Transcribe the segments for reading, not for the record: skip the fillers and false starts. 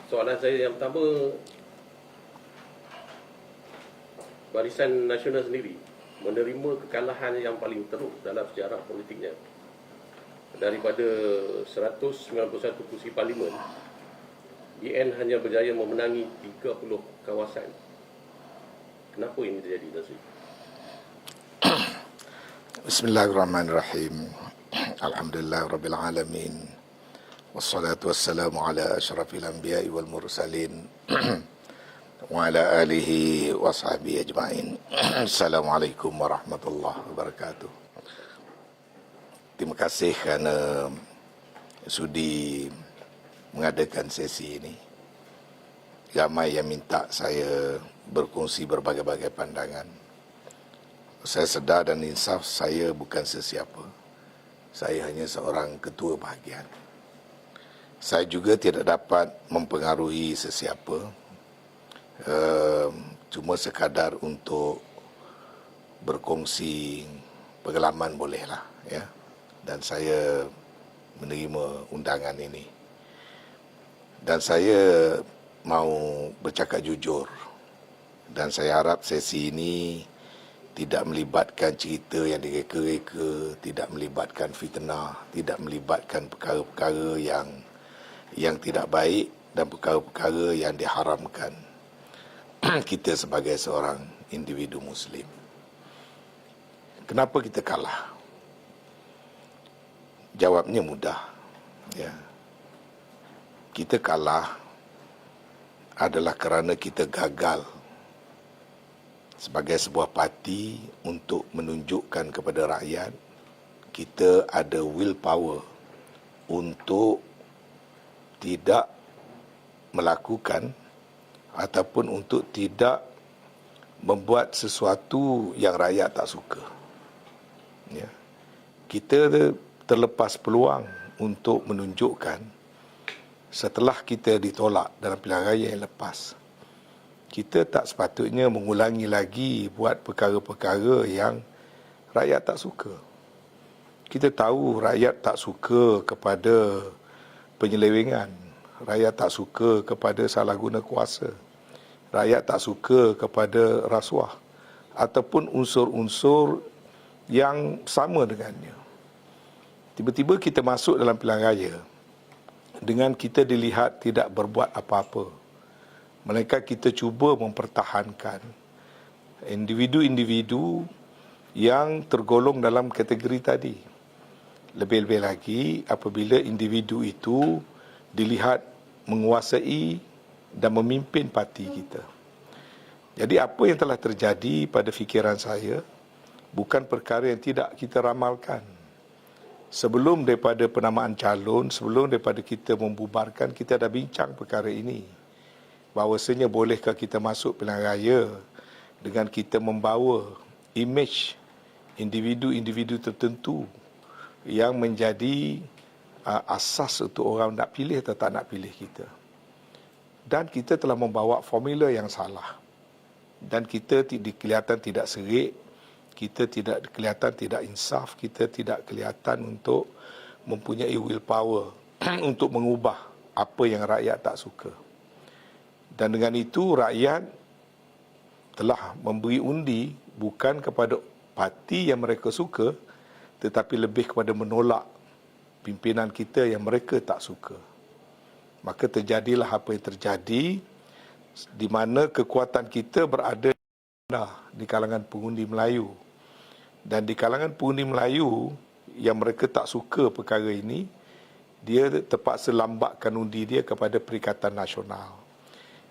Soalan saya yang pertama, Barisan Nasional sendiri menerima kekalahan yang paling teruk dalam sejarah politiknya. Daripada 191 kursi parlimen, BN hanya berjaya memenangi 30 kawasan. Kenapa ini terjadi, Nazri? Bismillahirrahmanirrahim. Alhamdulillahirrabbilalamin. Wassalatu wassalamu ala ashrafil anbiya'i wal mursalin wa ala alihi wa sahbihi ajma'in. Assalamualaikum warahmatullahi wabarakatuh. Terima kasih kerana sudi mengadakan sesi ini. Ramai yang minta saya berkongsi berbagai-bagai pandangan. Saya sedar dan insaf saya bukan sesiapa. Saya hanya seorang ketua bahagian. Saya juga tidak dapat mempengaruhi sesiapa. Cuma sekadar untuk berkongsi pengalaman bolehlah, ya. Dan saya menerima undangan ini. Dan saya mau bercakap jujur. Dan saya harap sesi ini tidak melibatkan cerita yang direka-reka, tidak melibatkan fitnah, tidak melibatkan perkara-perkara yang tidak baik dan perkara-perkara yang diharamkan kita sebagai seorang individu Muslim. Kenapa kita kalah? Jawabnya mudah. Ya. Kita kalah adalah kerana kita gagal sebagai sebuah parti untuk menunjukkan kepada rakyat kita ada willpower untuk tidak melakukan ataupun untuk tidak membuat sesuatu yang rakyat tak suka. Ya. Kita terlepas peluang untuk menunjukkan setelah kita ditolak dalam pilihan raya yang lepas, kita tak sepatutnya mengulangi lagi buat perkara-perkara yang rakyat tak suka. Kita tahu rakyat tak suka kepada penyelewengan, rakyat tak suka kepada salah guna kuasa, rakyat tak suka kepada rasuah ataupun unsur-unsur yang sama dengannya. Tiba-tiba kita masuk dalam pilihan raya dengan kita dilihat tidak berbuat apa-apa. Melainkan kita cuba mempertahankan individu-individu yang tergolong dalam kategori tadi. Lebih-lebih lagi apabila individu itu dilihat menguasai dan memimpin parti kita. Jadi apa yang telah terjadi pada fikiran saya bukan perkara yang tidak kita ramalkan. Sebelum daripada penamaan calon, sebelum daripada kita membubarkan, kita dah bincang perkara ini. Bahawasanya bolehkah kita masuk pilihan raya dengan kita membawa imej individu-individu tertentu yang menjadi asas untuk orang nak pilih atau tak nak pilih kita. Dan kita telah membawa formula yang salah. Dan kita kelihatan tidak serik, kita tidak kelihatan tidak insaf, kita tidak kelihatan untuk mempunyai willpower untuk mengubah apa yang rakyat tak suka. Dan dengan itu rakyat telah memberi undi bukan kepada parti yang mereka suka, tetapi lebih kepada menolak pimpinan kita yang mereka tak suka. Maka terjadilah apa yang terjadi, di mana kekuatan kita berada di kalangan pengundi Melayu. Dan di kalangan pengundi Melayu yang mereka tak suka perkara ini, dia terpaksa lambatkan undi dia kepada Perikatan Nasional.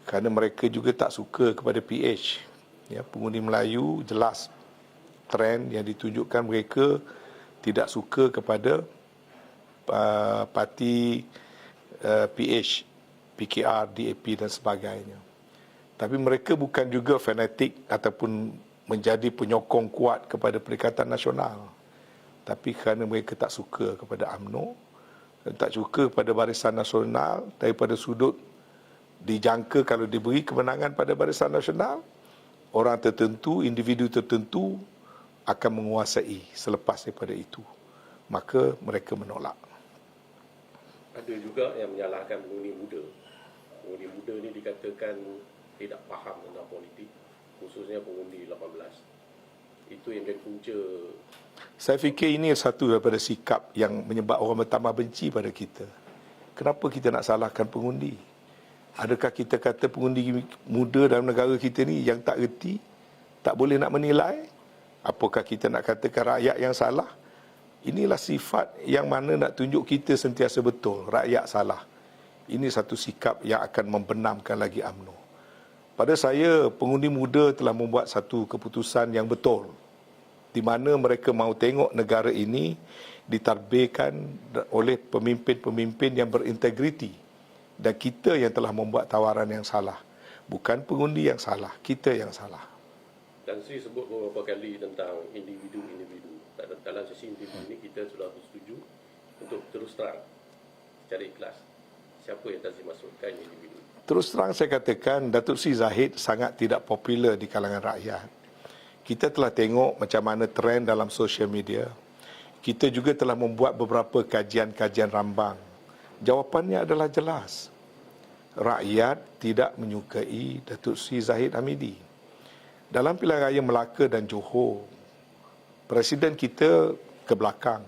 Kerana mereka juga tak suka kepada PH. Ya, pengundi Melayu jelas trend yang ditunjukkan mereka tidak suka kepada parti PH, PKR, DAP dan sebagainya. Tapi mereka bukan juga fanatik ataupun menjadi penyokong kuat kepada Perikatan Nasional. Tapi kerana mereka tak suka kepada UMNO, tak suka kepada Barisan Nasional, daripada sudut dijangka kalau diberi kemenangan pada Barisan Nasional, orang tertentu, individu tertentu akan menguasai selepas daripada itu. Maka mereka menolak. Ada juga yang menyalahkan pengundi muda. Pengundi dikatakan tidak faham tentang politik, khususnya pengundi 18. Itu yang jadi punca. Saya fikir ini satu daripada sikap yang menyebabkan orang bertambah benci pada kita. Kenapa kita nak salahkan pengundi? Adakah kita kata pengundi muda dalam negara kita ni yang tak reti, tak boleh nak menilai? Apakah kita nak katakan rakyat yang salah? Inilah sifat yang mana nak tunjuk kita sentiasa betul, rakyat salah. Ini satu sikap yang akan membenamkan lagi UMNO. Pada saya, pengundi muda telah membuat satu keputusan yang betul, di mana mereka mahu tengok negara ini ditadbirkan oleh pemimpin-pemimpin yang berintegriti. Dan kita yang telah membuat tawaran yang salah. Bukan pengundi yang salah, kita yang salah. Dan Sri sebut beberapa kali tentang individu-individu. Dalam sesi individu ini kita sudah bersetuju untuk terus terang secara ikhlas siapa yang tadi maksudkan individu. Terus terang saya katakan Datuk Sri Zahid sangat tidak popular di kalangan rakyat. Kita telah tengok macam mana trend dalam social media. Kita juga telah membuat beberapa kajian-kajian rambang. Jawapannya adalah jelas. Rakyat tidak menyukai Datuk Sri Zahid Hamidi. Dalam pilihan raya Melaka dan Johor, Presiden kita ke belakang.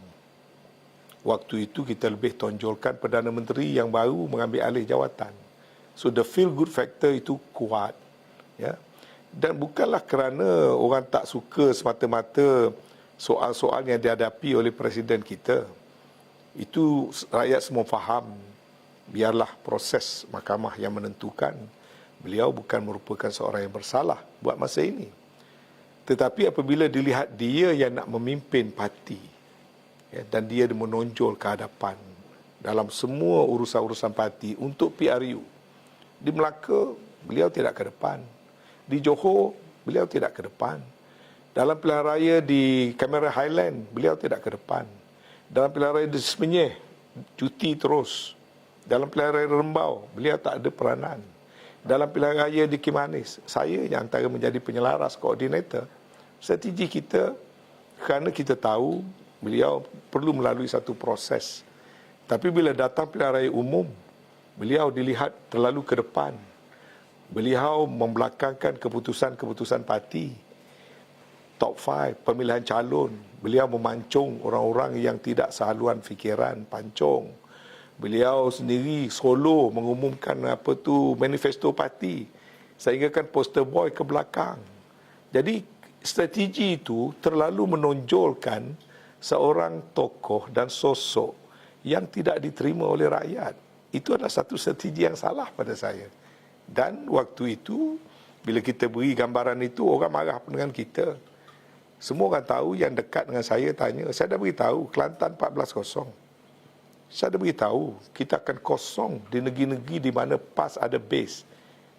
Waktu itu kita lebih tonjolkan Perdana Menteri yang baru mengambil alih jawatan. So the feel good factor itu kuat. Ya. Dan bukanlah kerana orang tak suka semata-mata soal-soal yang dihadapi oleh Presiden kita. Itu rakyat semua faham. Biarlah proses mahkamah yang menentukan. Beliau bukan merupakan seorang yang bersalah buat masa ini. Tetapi apabila dilihat dia yang nak memimpin parti, ya, dan dia menonjol ke hadapan dalam semua urusan-urusan parti untuk PRU. Di Melaka, beliau tidak ke depan. Di Johor, beliau tidak ke depan. Dalam pilihan raya di Kamera Highland, beliau tidak ke depan. Dalam pilihan raya di Semenyih, cuti terus. Dalam pilihan raya Rembau, beliau tak ada peranan. Dalam pilihan raya di Kimanis, saya yang antara menjadi penyelaras koordinator. Strategi kita, kerana kita tahu beliau perlu melalui satu proses. Tapi bila datang pilihan raya umum, beliau dilihat terlalu ke depan. Beliau membelakangkan keputusan-keputusan parti. Top 5, pemilihan calon. Beliau memancung orang-orang yang tidak sehaluan fikiran, pancung. Beliau sendiri solo mengumumkan manifesto parti. Sehingga kan poster boy ke belakang. Jadi strategi itu terlalu menonjolkan seorang tokoh dan sosok yang tidak diterima oleh rakyat. Itu adalah satu strategi yang salah pada saya. Dan waktu itu, bila kita beri gambaran itu, orang marah dengan kita. Semua orang tahu yang dekat dengan saya tanya, saya dah beritahu Kelantan 14-0. Saya dah beritahu kita akan kosong di negeri-negeri di mana PAS ada base.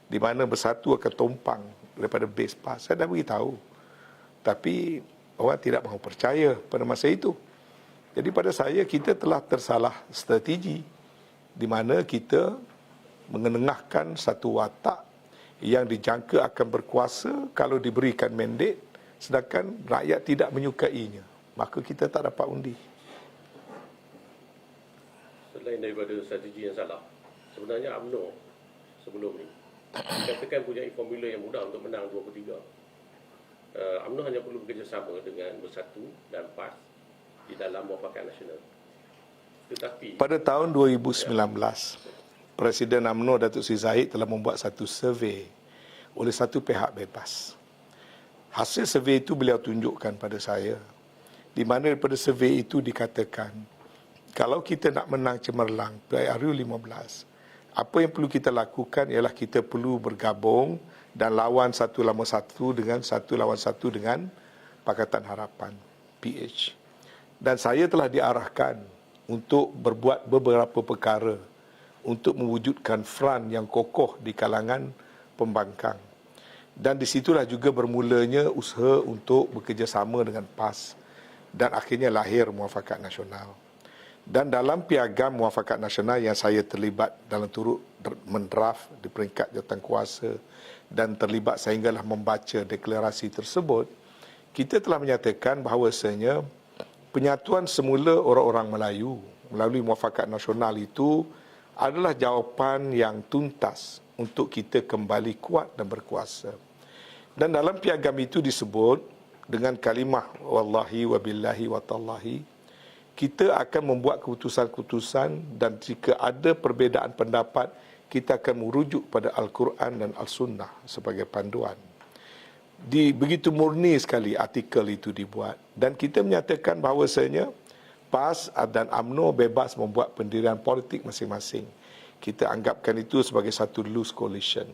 Di mana Bersatu akan tumpang daripada base PAS. Saya dah beritahu. Tapi orang tidak mahu percaya pada masa itu. Jadi pada saya kita telah tersalah strategi di mana kita mengenengahkan satu watak yang dijangka akan berkuasa kalau diberikan mandate, sedangkan rakyat tidak menyukainya. Maka kita tak dapat undi. Selain daripada strategi yang salah, sebenarnya UMNO sebelum ni dikatakan punya formula yang mudah untuk menang 2/3. UMNO hanya perlu bekerjasama dengan Bersatu dan PAS di dalam Muafakat Nasional. Tetapi pada tahun 2019, Presiden UMNO Datuk Seri Zahid telah membuat satu survey oleh satu pihak bebas. Hasil survey itu beliau tunjukkan pada saya, di mana daripada survey itu dikatakan, kalau kita nak menang cemerlang PRU 15, apa yang perlu kita lakukan ialah kita perlu bergabung dan lawan satu lawan satu dengan Pakatan Harapan, PH. Dan saya telah diarahkan untuk berbuat beberapa perkara untuk mewujudkan front yang kokoh di kalangan pembangkang. Dan disitulah juga bermulanya usaha untuk bekerjasama dengan PAS. Dan akhirnya lahir Muafakat Nasional. Dan dalam piagam Muafakat Nasional yang saya terlibat dalam turut mendraft di peringkat jawatankuasa dan terlibat sehinggalah membaca deklarasi tersebut, kita telah menyatakan bahawasanya penyatuan semula orang-orang Melayu melalui Muafakat Nasional itu adalah jawapan yang tuntas untuk kita kembali kuat dan berkuasa. Dan dalam piagam itu disebut dengan kalimah wallahi wabillahi watallahi, kita akan membuat keputusan-keputusan dan jika ada perbezaan pendapat, kita akan merujuk pada Al-Quran dan Al-Sunnah sebagai panduan. Begitu murni sekali artikel itu dibuat dan kita menyatakan bahawasanya PAS dan UMNO bebas membuat pendirian politik masing-masing. Kita anggapkan itu sebagai satu loose coalition.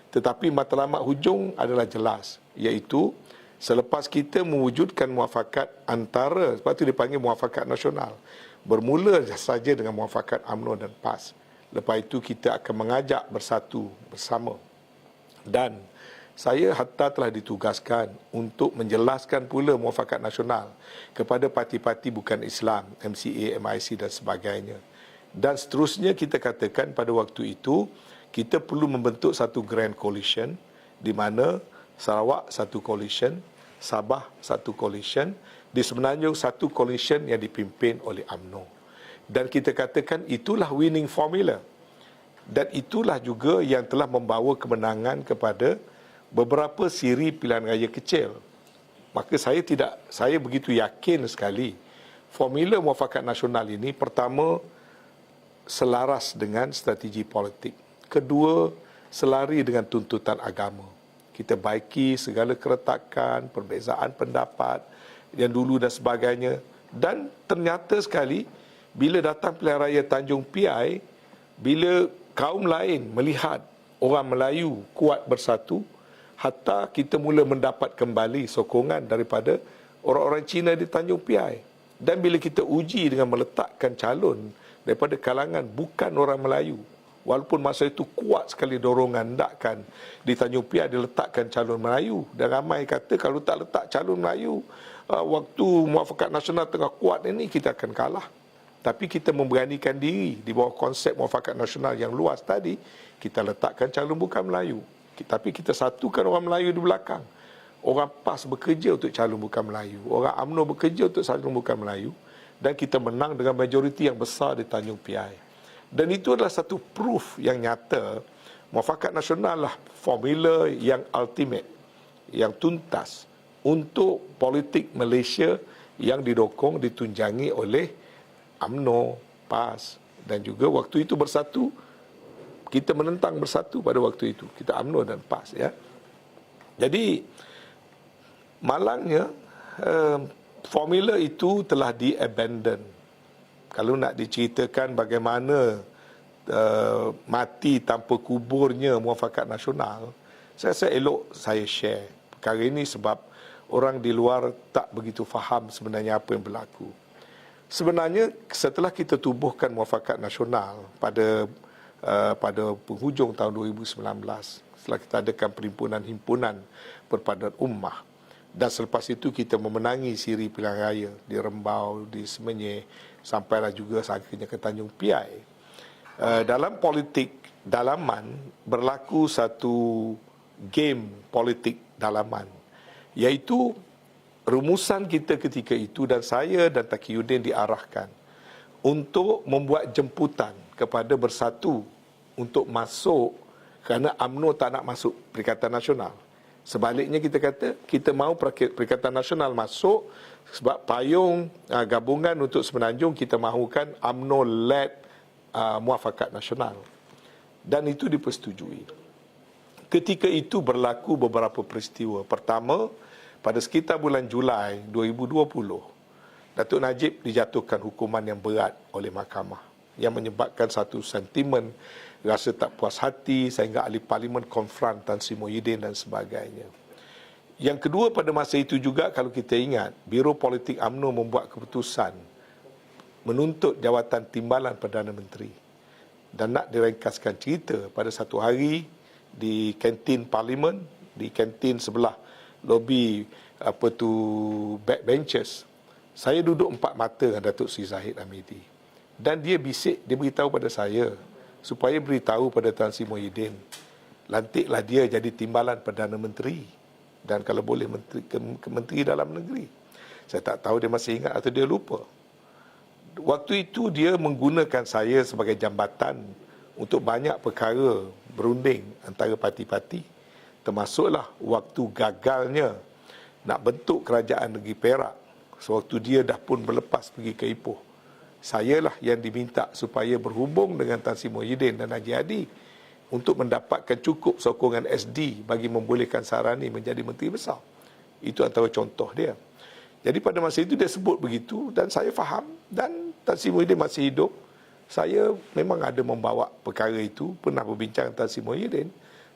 Tetapi matlamat hujung adalah jelas, iaitu selepas kita mewujudkan muafakat antara, sebab itu dipanggil muafakat nasional, bermula saja dengan muafakat UMNO dan PAS. Lepas itu kita akan mengajak bersatu bersama. Dan saya hatta telah ditugaskan untuk menjelaskan pula muafakat nasional kepada parti-parti bukan Islam, MCA, MIC dan sebagainya. Dan seterusnya kita katakan pada waktu itu, kita perlu membentuk satu grand coalition di mana Sarawak satu coalition, Sabah satu coalition, di Semenanjung satu coalition yang dipimpin oleh UMNO. Dan kita katakan itulah winning formula. Dan itulah juga yang telah membawa kemenangan kepada beberapa siri pilihan raya kecil. Maka saya begitu yakin sekali formula muafakat nasional ini, pertama, selaras dengan strategi politik. Kedua, selari dengan tuntutan agama. Kita baiki segala keretakan, perbezaan pendapat yang dulu dan sebagainya. Dan ternyata sekali, bila datang pilihan raya Tanjung Piai, bila kaum lain melihat orang Melayu kuat bersatu, hatta kita mula mendapat kembali sokongan daripada orang-orang Cina di Tanjung Piai. Dan bila kita uji dengan meletakkan calon daripada kalangan bukan orang Melayu, walaupun masa itu kuat sekali dorongan hendakkan di Tanjung Piai diletakkan calon Melayu, dan ramai kata kalau tak letak calon Melayu waktu muafakat nasional tengah kuat ini, kita akan kalah. Tapi kita memberanikan diri di bawah konsep muafakat nasional yang luas tadi, kita letakkan calon bukan Melayu. Tapi kita satukan orang Melayu di belakang. Orang PAS bekerja untuk calon bukan Melayu, orang UMNO bekerja untuk calon bukan Melayu, dan kita menang dengan majoriti yang besar di Tanjung Piai. Dan itu adalah satu proof yang nyata muafakat nasional lah formula yang ultimate, yang tuntas untuk politik Malaysia yang didokong, ditunjangi oleh UMNO, PAS, dan juga waktu itu bersatu. Kita menentang bersatu pada waktu itu. Kita UMNO dan PAS. Ya. Jadi, malangnya, formula itu telah di-abandon. Kalau nak diceritakan bagaimana mati tanpa kuburnya muafakat nasional, saya rasa elok saya share perkara ini sebab orang di luar tak begitu faham sebenarnya apa yang berlaku. Sebenarnya, setelah kita tubuhkan muafakat nasional pada penghujung tahun 2019, setelah kita adakan perhimpunan himpunan perpaduan ummah, dan selepas itu kita memenangi siri pilihan raya di Rembau, di Semenyih, sampailah juga akhirnya ke Tanjung Piai. Dalam politik dalaman berlaku satu game politik dalaman, iaitu rumusan kita ketika itu, dan saya dan Taqiyuddin diarahkan untuk membuat jemputan kepada bersatu untuk masuk, kerana UMNO tak nak masuk Perikatan Nasional. Sebaliknya kita kata, kita mahu Perikatan Nasional masuk sebab payung gabungan untuk Semenanjung kita mahukan UMNO-led muafakat nasional. Dan itu dipersetujui. Ketika itu berlaku beberapa peristiwa. Pertama, pada sekitar bulan Julai 2020, Datuk Najib dijatuhkan hukuman yang berat oleh mahkamah yang menyebabkan satu sentimen rasa tak puas hati sehingga ahli parlimen konfront Tan Sri Muhyiddin dan sebagainya. Yang kedua, pada masa itu juga kalau kita ingat, Biro Politik UMNO membuat keputusan menuntut jawatan timbalan Perdana Menteri. Dan nak diringkaskan cerita, pada satu hari di kantin parlimen, di kantin sebelah lobi backbenches, saya duduk empat mata dengan Datuk Seri Zahid Hamidi. Dan dia bisik, dia beritahu pada saya supaya beritahu pada Tan Sri Muhyiddin, lantiklah dia jadi timbalan Perdana Menteri, dan kalau boleh Menteri Dalam Negeri. Saya tak tahu dia masih ingat atau dia lupa. Waktu itu dia menggunakan saya sebagai jambatan untuk banyak perkara berunding antara parti-parti, termasuklah waktu gagalnya nak bentuk kerajaan negeri Perak sewaktu dia dah pun berlepas pergi ke Ipoh. Sayalah yang diminta supaya berhubung dengan Tan Sri Muhyiddin dan Haji Hadi untuk mendapatkan cukup sokongan SD bagi membolehkan Sarani menjadi Menteri Besar. Itu antara contoh dia. Jadi pada masa itu dia sebut begitu dan saya faham, dan Tan Sri Muhyiddin masih hidup. Saya memang ada membawa perkara itu, pernah berbincang dengan Tan Sri Muhyiddin,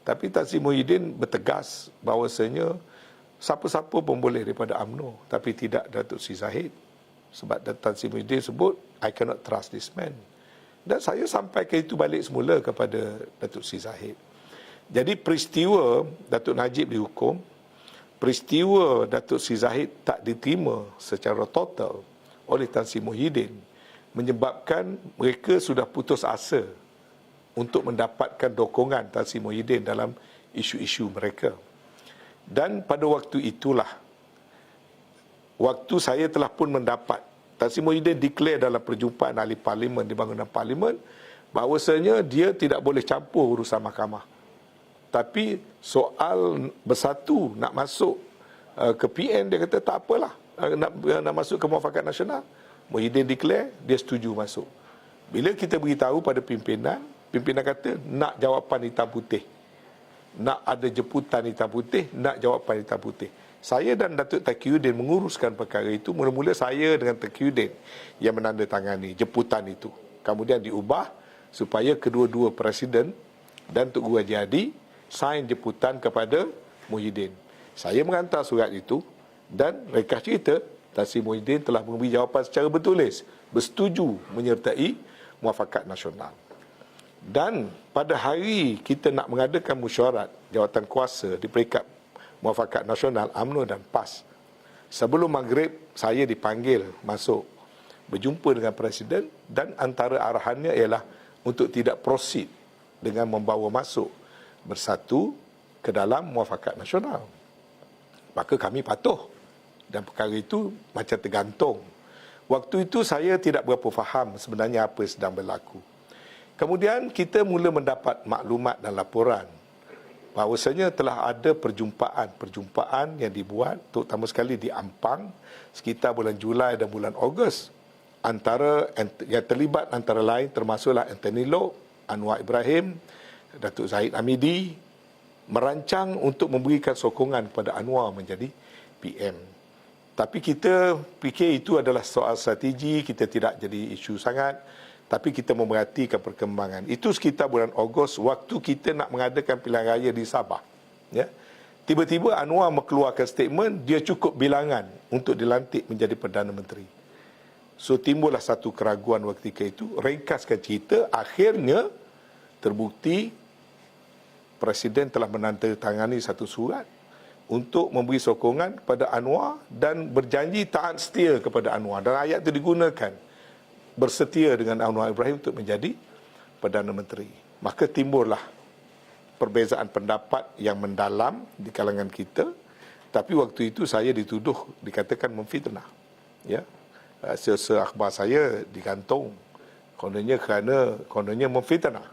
tapi Tan Sri Muhyiddin bertegas bahawasanya siapa-siapa pun boleh daripada UMNO, tapi tidak Datuk Sri Zahid. Sebab Tan Sri Muhyiddin sebut, I cannot trust this man. Dan saya sampaikan itu balik semula kepada Datuk Sri Zahid. Jadi peristiwa Datuk Najib dihukum, peristiwa Datuk Sri Zahid tak diterima secara total oleh Tan Sri Muhyiddin menyebabkan mereka sudah putus asa untuk mendapatkan dokongan Tan Sri Muhyiddin dalam isu-isu mereka. Dan pada waktu itulah, waktu saya telah pun mendapat, Tan Sri Muhyiddin declare dalam perjumpaan ahli parlimen di bangunan parlimen bahawasanya dia tidak boleh campur urusan mahkamah. Tapi soal bersatu nak masuk ke PN, dia kata tak apalah, nak masuk ke Muafakat Nasional. Muhyiddin declare, dia setuju masuk. Bila kita beritahu pada pimpinan, pimpinan kata nak jawapan hitam putih, nak ada jemputan hitam putih, nak jawapan hitam putih. Saya dan Datuk Taqiyuddin menguruskan perkara itu. Mula-mula saya dengan Taqiyuddin yang menandatangani jemputan itu. Kemudian diubah supaya kedua-dua presiden dan Tun Guru Haji Hadi sign jemputan kepada Muhyiddin. Saya menghantar surat itu dan ringkas cerita, Tan Sri Muhyiddin telah memberi jawapan secara bertulis, bersetuju menyertai Muafakat Nasional. Dan pada hari kita nak mengadakan mesyuarat jawatan kuasa di peringkat Muafakat Nasional, UMNO dan PAS, sebelum maghrib saya dipanggil masuk berjumpa dengan Presiden, dan antara arahannya ialah untuk tidak proceed dengan membawa masuk bersatu ke dalam Muafakat Nasional. Maka kami patuh dan perkara itu macam tergantung. Waktu itu saya tidak berapa faham sebenarnya apa yang sedang berlaku. Kemudian kita mula mendapat maklumat dan laporan bahawasanya telah ada perjumpaan yang dibuat, terutama sekali di Ampang sekitar bulan Julai dan bulan Ogos, antara yang terlibat antara lain termasuklah Anthony Loke, Anwar Ibrahim, Datuk Zahid Hamidi, merancang untuk memberikan sokongan kepada Anwar menjadi PM. Tapi kita fikir itu adalah soal strategi, kita tidak jadi isu sangat, tapi kita memerhatikan perkembangan. Itu sekitar bulan Ogos, waktu kita nak mengadakan pilihan raya di Sabah. Ya. Tiba-tiba Anwar mengeluarkan statement, dia cukup bilangan untuk dilantik menjadi Perdana Menteri. So timbullah satu keraguan waktu itu. Ringkaskan cerita, akhirnya terbukti Presiden telah menandatangani satu surat untuk memberi sokongan kepada Anwar dan berjanji taat setia kepada Anwar. Dan ayat itu digunakan, bersetia dengan Anwar Ibrahim untuk menjadi Perdana Menteri. Maka timbullah perbezaan pendapat yang mendalam di kalangan kita. Tapi waktu itu saya dituduh, dikatakan memfitnah. Ya, hasil akhbar saya digantung kononnya memfitnah.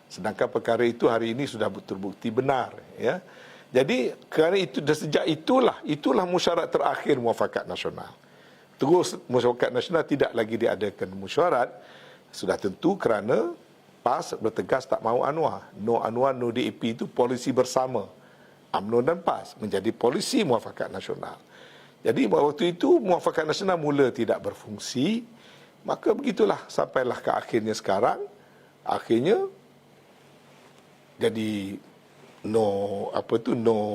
Sedangkan perkara itu hari ini sudah terbukti benar. Ya. Jadi kerana itu, sejak itulah mesyuarat terakhir Muafakat Nasional. Terus Muafakat Nasional tidak lagi diadakan mesyuarat, sudah tentu kerana PAS bertegas tak mahu Anwar. No Anwar, no DAP itu polisi bersama. UMNO dan PAS menjadi polisi Muafakat Nasional. Jadi waktu itu Muafakat Nasional mula tidak berfungsi, maka begitulah sampailah ke akhirnya sekarang. Akhirnya jadi no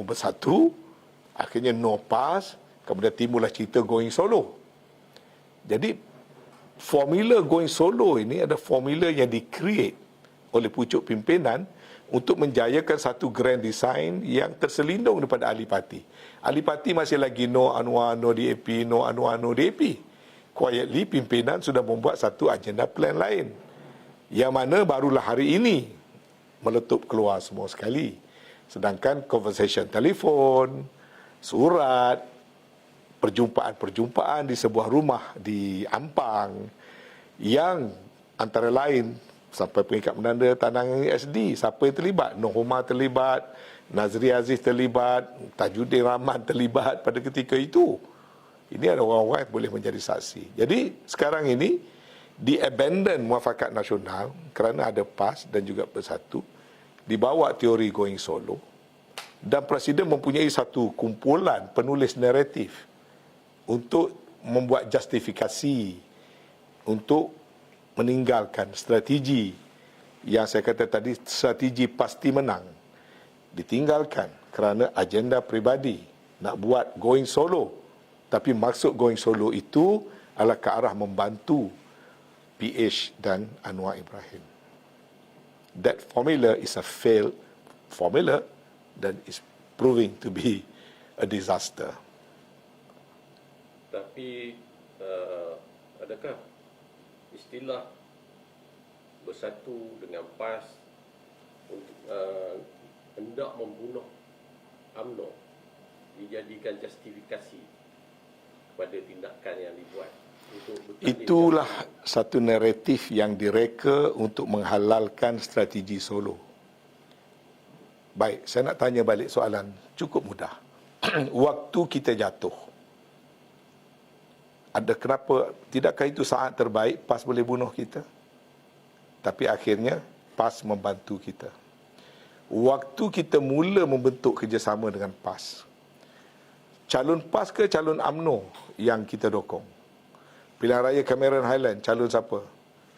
bersatu, akhirnya no PAS, kemudian timbullah cerita going solo. Jadi formula going solo ini ada formula yang di-create oleh pucuk pimpinan untuk menjayakan satu grand design yang terselindung daripada ahli parti. Ahli parti masih lagi no Anwar, no DAP, no Anwar, no DAP. Quietly pimpinan sudah membuat satu agenda plan lain, yang mana barulah hari ini meletup keluar semua sekali. Sedangkan conversation telefon, surat, perjumpaan-perjumpaan di sebuah rumah di Ampang yang antara lain sampai peringkat menanda tandangan SD. Siapa yang terlibat? Noh Omar terlibat, Nazri Aziz terlibat, Tajuddin Rahman terlibat pada ketika itu. Ini ada orang-orang yang boleh menjadi saksi. Jadi sekarang ini di-abandon Muafakat Nasional kerana ada PAS dan juga Bersatu, dibawa teori going solo, dan Presiden mempunyai satu kumpulan penulis naratif untuk membuat justifikasi untuk meninggalkan strategi yang saya kata tadi, strategi pasti menang, ditinggalkan kerana agenda peribadi, nak buat going solo. Tapi maksud going solo itu adalah ke arah membantu PH dan Anwar Ibrahim. That formula is a failed formula dan is proving to be a disaster. Tapi adakah istilah bersatu dengan PAS untuk hendak membunuh UMNO dijadikan justifikasi kepada tindakan yang dibuat untuk itulah satu naratif yang direka untuk menghalalkan strategi solo. Baik, saya nak tanya balik soalan cukup mudah. Waktu kita jatuh, ada kenapa, tidakkah itu saat terbaik PAS boleh bunuh kita? Tapi akhirnya PAS membantu kita. Waktu kita mula membentuk kerjasama dengan PAS, calon PAS ke calon UMNO yang kita dokong? Pilihan Raya Cameron Highland, calon siapa?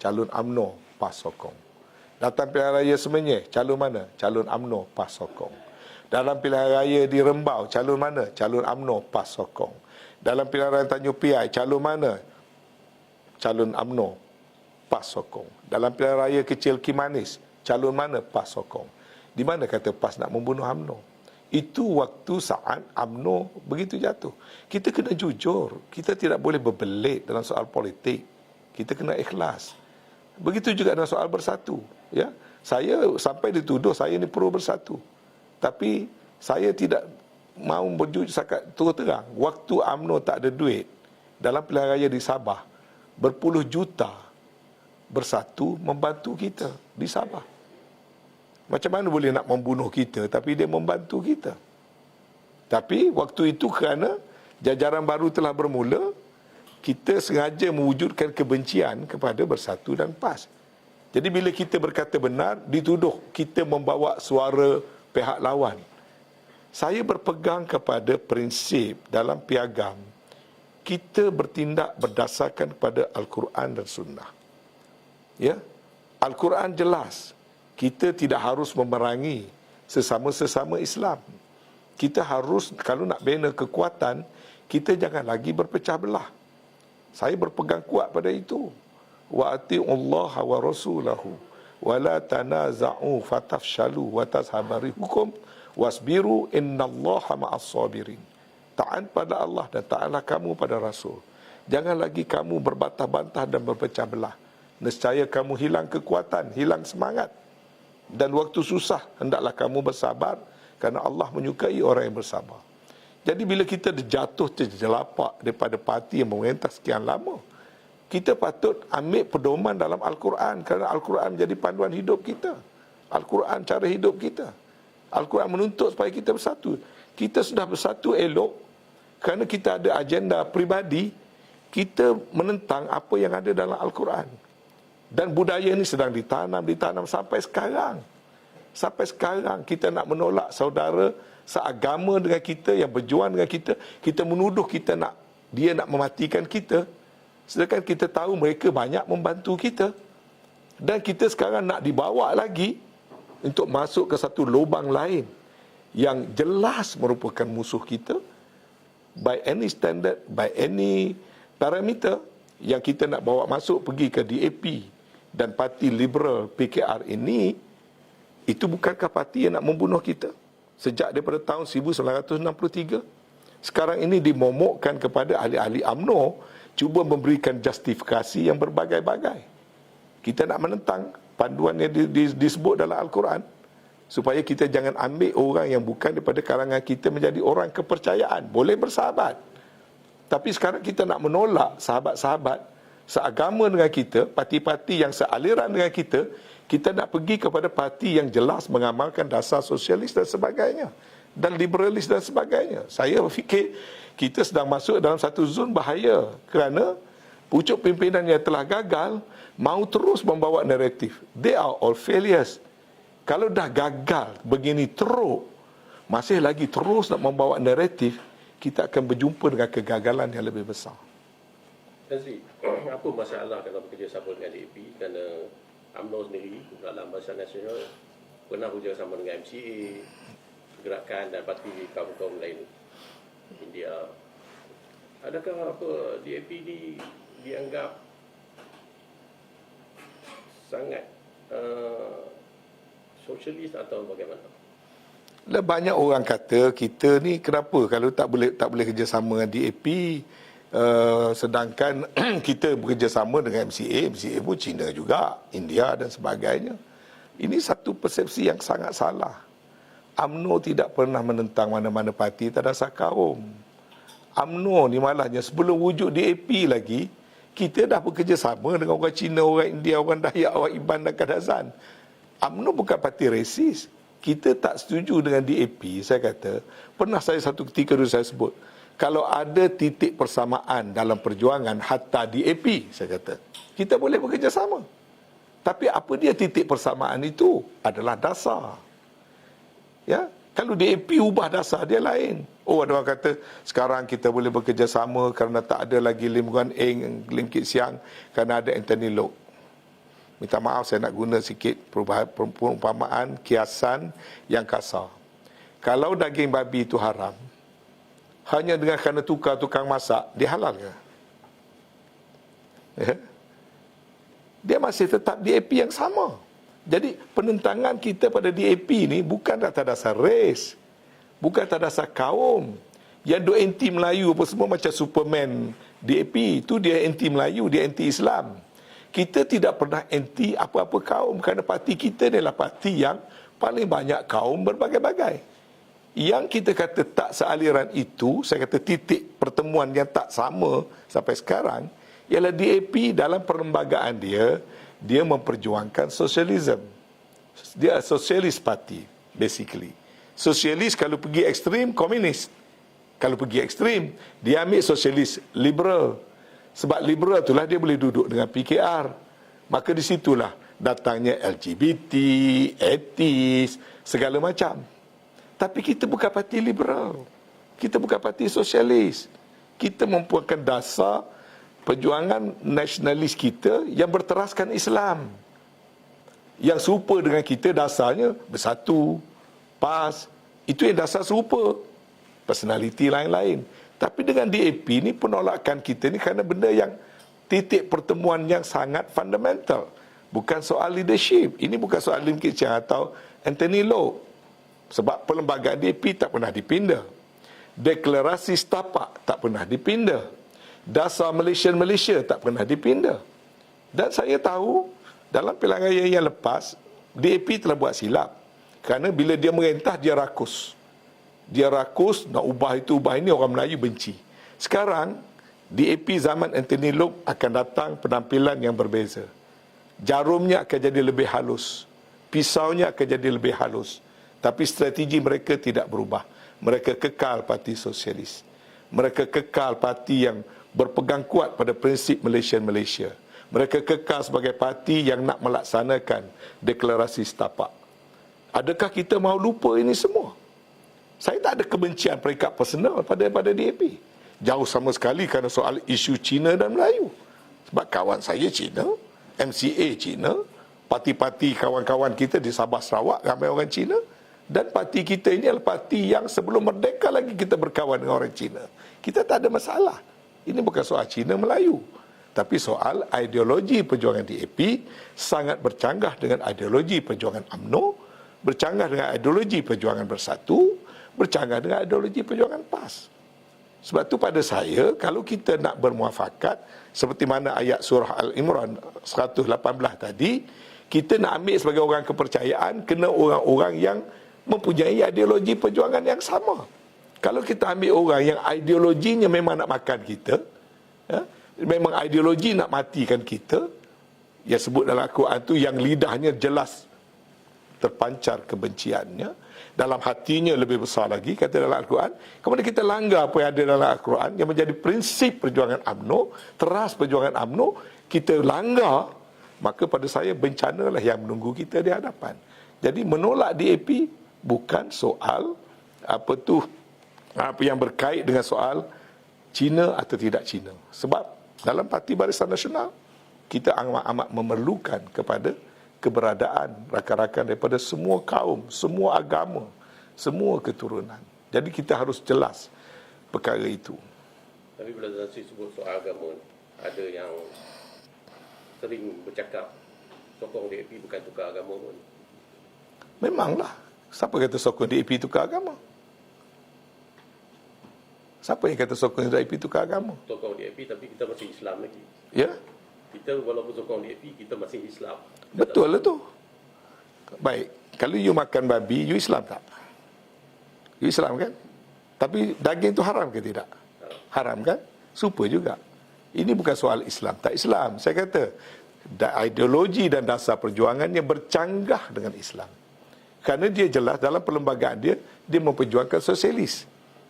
Calon UMNO, PAS sokong. Datang pilihan raya Semenyih, calon mana? Calon UMNO, PAS sokong. Dalam pilihan raya di Rembau, calon mana? Calon UMNO, PAS sokong. Dalam pilihan raya Tanjung Piai, calon mana? Calon UMNO, PAS sokong. Dalam pilihan raya kecil Kimanis, calon mana? PAS sokong. Di mana kata PAS nak membunuh UMNO? Itu waktu saat UMNO begitu jatuh. Kita kena jujur. Kita tidak boleh berbelit dalam soal politik. Kita kena ikhlas. Begitu juga dalam soal bersatu. Ya, saya sampai dituduh saya ni pro bersatu. Tapi saya tidak mahu berjujur sakat terus terang. Waktu UMNO tak ada duit, dalam pilihan raya di Sabah, berpuluh juta bersatu membantu kita di Sabah. Macam mana boleh nak membunuh kita tapi dia membantu kita? Tapi waktu itu kerana jajaran baru telah bermula, kita sengaja mewujudkan kebencian kepada Bersatu dan PAS. Jadi bila kita berkata benar, dituduh kita membawa suara pihak lawan. Saya berpegang kepada prinsip dalam piagam, kita bertindak berdasarkan kepada Al-Quran dan Sunnah. Ya, Al-Quran jelas, kita tidak harus memerangi sesama-sesama Islam. Kita harus, kalau nak bina kekuatan, kita jangan lagi berpecah belah. Saya berpegang kuat pada itu. Wa ati'ullaha wa rasulahu wa la tanaza'u fatafshalu wa tazhabarihukum wasbiru innallaha ma'as sabirin. Taat pada Allah dan taatlah kamu pada Rasul. Jangan lagi kamu berbantah-bantah dan berpecah belah. Nescaya kamu hilang kekuatan, hilang semangat. Dan waktu susah, hendaklah kamu bersabar, kerana Allah menyukai orang yang bersabar. Jadi bila kita jatuh terjelapak daripada parti yang memerintah sekian lama, kita patut ambil pedoman dalam Al-Quran, kerana Al-Quran menjadi panduan hidup kita. Al-Quran cara hidup kita. Al-Quran menuntut supaya kita bersatu. Kita sudah bersatu elok, kerana kita ada agenda pribadi, kita menentang apa yang ada dalam Al-Quran. Dan budaya ini sedang ditanam sampai sekarang. Sampai sekarang kita nak menolak saudara seagama dengan kita, yang berjuang dengan kita. Kita menuduh dia nak mematikan kita. Sedangkan kita tahu mereka banyak membantu kita. Dan kita sekarang nak dibawa lagi untuk masuk ke satu lubang lain yang jelas merupakan musuh kita. By any standard, by any parameter, yang kita nak bawa masuk pergi ke DAP dan Parti Liberal PKR ini, itu bukankah parti yang nak membunuh kita? Sejak daripada tahun 1963. Sekarang ini dimomokkan kepada ahli-ahli UMNO, cuba memberikan justifikasi yang berbagai-bagai. Kita nak menentang panduan yang disebut dalam Al-Quran, supaya kita jangan ambil orang yang bukan daripada kalangan kita menjadi orang kepercayaan. Boleh bersahabat. Tapi sekarang kita nak menolak sahabat-sahabat seagama dengan kita, parti-parti yang sealiran dengan kita, kita nak pergi kepada parti yang jelas mengamalkan dasar sosialis dan sebagainya, dan liberalis dan sebagainya. Saya fikir kita sedang masuk dalam satu zon bahaya kerana pucuk pimpinan yang telah gagal mahu terus membawa naratif. They are all failures. Kalau dah gagal begini teruk, masih lagi terus nak membawa naratif, kita akan berjumpa dengan kegagalan yang lebih besar. Nazri, apa masalah dalam bekerjasama dengan DAP? Kerana UMNO sendiri dalam Barisan Nasional pernah bekerjasama dengan MCA, gerakan dan parti kaum-kaum lain India. Adakah apa DAP ni dianggap sangat sosialis atau bagaimana? Banyak orang kata kita ni kenapa kalau tak boleh kerjasama dengan DAP, sedangkan kita bekerjasama dengan MCA pun China juga, India dan sebagainya. Ini satu persepsi yang sangat salah. UMNO tidak pernah menentang mana-mana parti tak dasar kaum. UMNO ni malahnya sebelum wujud DAP lagi, kita dah bekerjasama dengan orang Cina, orang India, orang Dayak, orang Iban dan Kadazan. UMNO bukan parti resis. Kita tak setuju dengan DAP, saya kata. Pernah saya satu ketika dulu saya sebut, kalau ada titik persamaan dalam perjuangan hatta DAP, saya kata, kita boleh bekerjasama. Tapi apa dia titik persamaan itu? Adalah dasar. Ya, kalau DAP ubah dasar dia lain. Oh, ada orang kata sekarang kita boleh bekerjasama kerana tak ada lagi Lim Guan Eng, Lim Kit Siang, kerana ada Anthony Loke. Minta maaf saya nak guna sikit perumpamaan, kiasan yang kasar. Kalau daging babi itu haram, hanya dengan kerana tukar tukang masak, dia halal ke? Ya? Dia masih tetap DAP yang sama. Jadi penentangan kita pada DAP ni bukan atas dasar res, bukan atas dasar kaum. Yang duk anti Melayu apa semua macam Superman DAP, itu dia anti Melayu, dia anti Islam. Kita tidak pernah anti apa-apa kaum kerana parti kita ni adalah parti yang paling banyak kaum berbagai-bagai. Yang kita kata tak sealiran itu, saya kata titik pertemuan yang tak sama sampai sekarang, ialah DAP dalam perlembagaan dia memperjuangkan sosialisme. Dia sosialis parti, basically. Sosialis kalau pergi ekstrim, komunis. Kalau pergi ekstrim, dia ambil sosialis liberal. Sebab liberal itulah dia boleh duduk dengan PKR. Maka di situlah datangnya LGBT, etis, segala macam. Tapi kita bukan parti liberal. Kita bukan parti sosialis. Kita mempunyai dasar perjuangan nasionalis kita yang berteraskan Islam. Yang serupa dengan kita dasarnya bersatu, PAS. Itu yang dasar serupa. Personaliti lain-lain. Tapi dengan DAP ni penolakan kita ni kerana benda yang titik pertemuan yang sangat fundamental. Bukan soal leadership. Ini bukan soal Lim Kit Siang atau Anthony Loke. Sebab perlembagaan DAP tak pernah dipindah. Deklarasi setapak tak pernah dipindah. Dasar Malaysia tak pernah dipindah. Dan saya tahu dalam pilihan raya yang lepas DAP telah buat silap. Kerana bila dia merintah dia rakus. Dia rakus, nak ubah itu, ubah ini, orang Melayu benci. Sekarang, DAP zaman Anthony Loke akan datang penampilan yang berbeza. Jarumnya akan jadi lebih halus. Pisaunya akan jadi lebih halus. Tapi strategi mereka tidak berubah. Mereka kekal parti sosialis. Mereka kekal parti yang berpegang kuat pada prinsip Malaysia. Mereka kekal sebagai parti yang nak melaksanakan deklarasi setapak. Adakah kita mahu lupa ini semua? Saya tak ada kebencian peringkat personal pada DAP. Jauh sama sekali kerana soal isu Cina dan Melayu. Sebab kawan saya Cina, MCA Cina, parti-parti kawan-kawan kita di Sabah Sarawak ramai orang Cina, dan parti kita ini adalah parti yang sebelum merdeka lagi kita berkawan dengan orang Cina. Kita tak ada masalah. Ini bukan soal Cina Melayu, tapi soal ideologi perjuangan DAP sangat bercanggah dengan ideologi perjuangan UMNO, bercanggah dengan ideologi perjuangan Bersatu, bercanggah dengan ideologi perjuangan PAS. Sebab tu pada saya, kalau kita nak bermuafakat, seperti mana ayat surah Al-Imran 118 tadi, kita nak ambil sebagai orang kepercayaan, kena orang-orang yang mempunyai ideologi perjuangan yang sama. Kalau kita ambil orang yang ideologinya memang nak makan kita, ya, Memang ideologi nak matikan kita, yang sebut dalam Al-Quran tu, yang lidahnya jelas terpancar kebenciannya, dalam hatinya lebih besar lagi, kata dalam Al-Quran. Kemudian kita langgar apa yang ada dalam Al-Quran yang menjadi prinsip perjuangan UMNO, teras perjuangan UMNO, kita langgar, maka pada saya bencanalah yang menunggu kita di hadapan. Jadi menolak DAP bukan soal apa yang berkait dengan soal Cina atau tidak Cina. Sebab dalam Parti Barisan Nasional kita amat memerlukan kepada keberadaan rakan-rakan daripada semua kaum, semua agama, semua keturunan. Jadi kita harus jelas perkara itu. Tapi bila Tansi sebut soal agama, ada yang sering bercakap sokong DAP bukan tukar agama pun. Memanglah. Siapa kata sokong DAP tukar agama? Siapa yang kata sokong DAP tukar agama? Sokong DAP tapi kita masih Islam lagi. Ya? Kita walaupun sokong DAP, kita masih Islam. Betul lah tu. Baik. Kalau you makan babi, you Islam tak? You Islam kan? Tapi daging tu haram ke tidak? Haram kan? Super juga. Ini bukan soal Islam tak Islam. Saya kata, ideologi dan dasar perjuangannya bercanggah dengan Islam. Kerana dia jelas dalam perlembagaan dia memperjuangkan sosialis.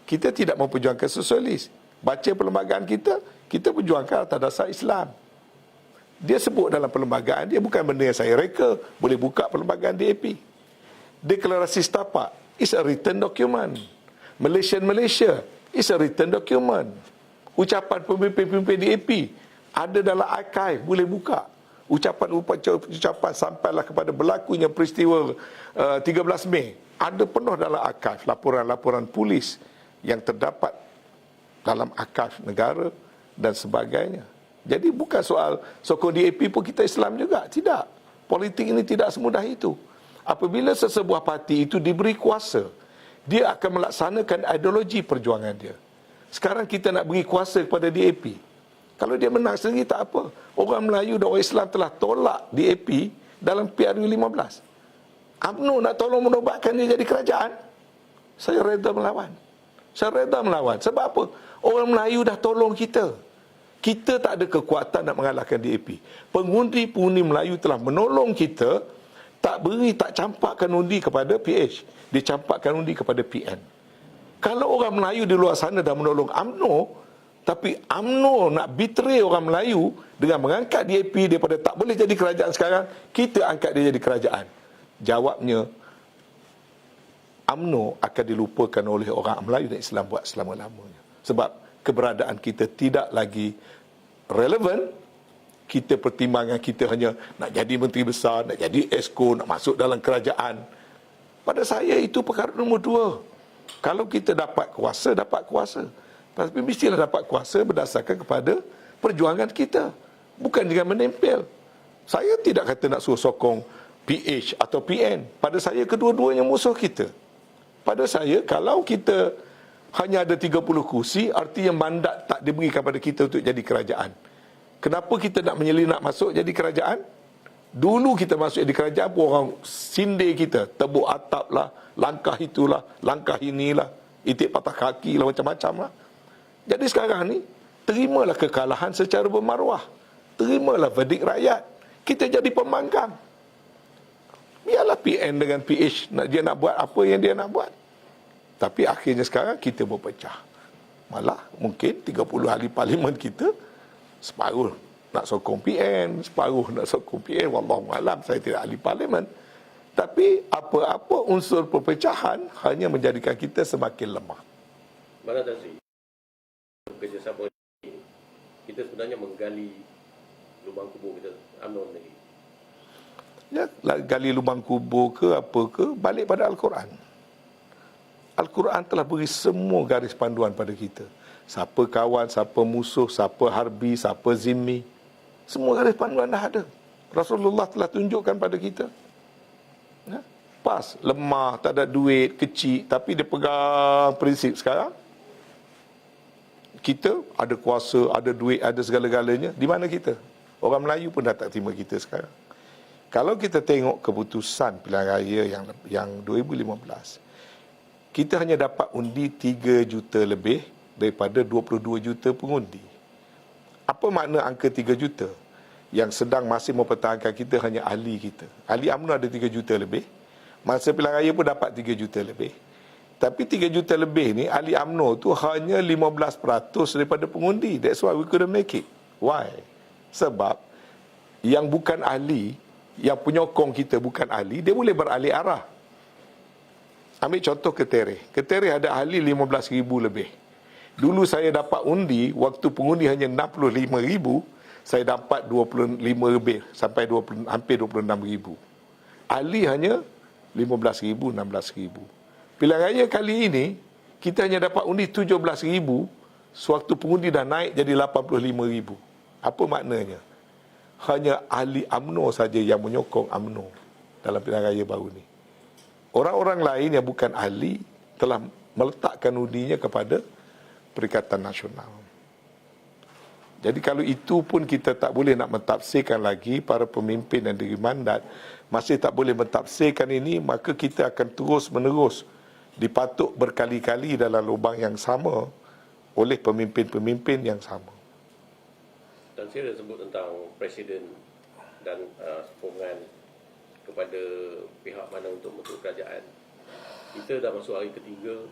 Kita tidak memperjuangkan sosialis. Baca perlembagaan kita perjuangkan atas dasar Islam. Dia sebut dalam perlembagaan dia, bukan benda yang saya reka. Boleh buka perlembagaan DAP. Deklarasi Setapak is a written document. Malaysia is a written document. Ucapan pemimpin-pemimpin DAP ada dalam archive, boleh buka. Ucapan sampailah kepada berlakunya peristiwa 13 Mei. Ada penuh dalam archive, laporan-laporan polis yang terdapat dalam archive negara dan sebagainya. Jadi bukan soal sokong DAP pun kita Islam juga. Tidak. Politik ini tidak semudah itu. Apabila sesebuah parti itu diberi kuasa, dia akan melaksanakan ideologi perjuangan dia. Sekarang kita nak beri kuasa kepada DAP. Kalau dia menang sendiri tak apa. Orang Melayu dan orang Islam telah tolak DAP dalam PRU 15. UMNO nak tolong menobatkan dia jadi kerajaan. Saya reda melawan. Sebab apa? Orang Melayu dah tolong kita. Kita tak ada kekuatan nak mengalahkan DAP. Pengundi-pengundi Melayu telah menolong kita, tak campakkan undi kepada PH. Dia campakkan undi kepada PN. Kalau orang Melayu di luar sana dah menolong UMNO, tapi UMNO nak betray orang Melayu dengan mengangkat DAP daripada tak boleh jadi kerajaan sekarang, kita angkat dia jadi kerajaan. Jawabnya, UMNO akan dilupakan oleh orang Melayu dan Islam buat selama-lamanya. Sebab keberadaan kita tidak lagi relevan. Kita pertimbangan kita hanya nak jadi menteri besar, nak jadi ESCO, nak masuk dalam kerajaan. Pada saya itu perkara nombor 2. Kalau kita dapat kuasa. Tapi mestilah dapat kuasa berdasarkan kepada perjuangan kita, bukan dengan menempel. Saya tidak kata nak suruh sokong PH atau PN. Pada saya kedua-duanya musuh kita. Pada saya kalau kita hanya ada 30 kursi, artinya mandat tak diberi kepada kita untuk jadi kerajaan. Kenapa kita nak menyelinap masuk jadi kerajaan? Dulu kita masuk jadi kerajaan pun orang sindir kita, tebuk atap lah, langkah itulah, langkah inilah, itik patah kaki lah, macam-macam lah. Jadi sekarang ni, terimalah kekalahan secara bermaruah. Terimalah verdik rakyat. Kita jadi pembangkang. Biarlah PN dengan PH, dia nak buat apa yang dia nak buat. Tapi akhirnya sekarang kita berpecah. Malah mungkin 30 ahli parlimen kita, separuh nak sokong PN, separuh nak sokong PN. Wallahualam, saya tidak ahli parlimen. Tapi apa-apa unsur perpecahan hanya menjadikan kita semakin lemah. Mana Tansi? Kerjasama ini, kita sebenarnya menggali lubang kubur kita UMNO lagi. Ya, gali lubang kubur ke apa ke, balik pada Al-Quran. Al-Quran telah beri semua garis panduan pada kita. Siapa kawan, siapa musuh, siapa harbi, siapa zimmi. Semua garis panduan dah ada. Rasulullah telah tunjukkan pada kita. Ya? Pas, lemah, tak ada duit, kecil, tapi dia pegang prinsip sekarang. Kita ada kuasa, ada duit, ada segala-galanya. Di mana kita? Orang Melayu pun dah tak terima kita sekarang. Kalau kita tengok keputusan pilihan raya yang 2015, kita hanya dapat undi 3 juta lebih daripada 22 juta pengundi. Apa makna angka 3 juta? Yang sedang masih mempertahankan kita hanya ahli kita. Ahli UMNO ada 3 juta lebih. Masa pilihan raya pun dapat 3 juta lebih. Tapi 3 juta lebih ni, ahli UMNO tu hanya 15% daripada pengundi. That's why we couldn't make it. Why? Sebab yang bukan ahli, yang penyokong kita bukan ahli, dia boleh beralih arah. Ambil contoh Ketereh. Ketereh ada ahli 15,000 lebih. Dulu saya dapat undi, waktu pengundi hanya 65,000, saya dapat 25 lebih, sampai 20, hampir 26,000. Ahli hanya 15,000, 16,000. Pilihan raya kali ini, kita hanya dapat undi 17,000, sewaktu pengundi dah naik jadi 85,000. Apa maknanya? Hanya ahli UMNO saja yang menyokong UMNO dalam pilihan raya baru ni. Orang-orang lain yang bukan ahli telah meletakkan undinya kepada Perikatan Nasional. Jadi kalau itu pun kita tak boleh nak mentafsirkan lagi, para pemimpin yang diberi mandat masih tak boleh mentafsirkan ini, maka kita akan terus-menerus dipatuk berkali-kali dalam lubang yang sama oleh pemimpin-pemimpin yang sama. Dan saya dah sebut tentang Presiden dan sokongan kepada pihak mana untuk membentuk kerajaan. Kita dah masuk hari ketiga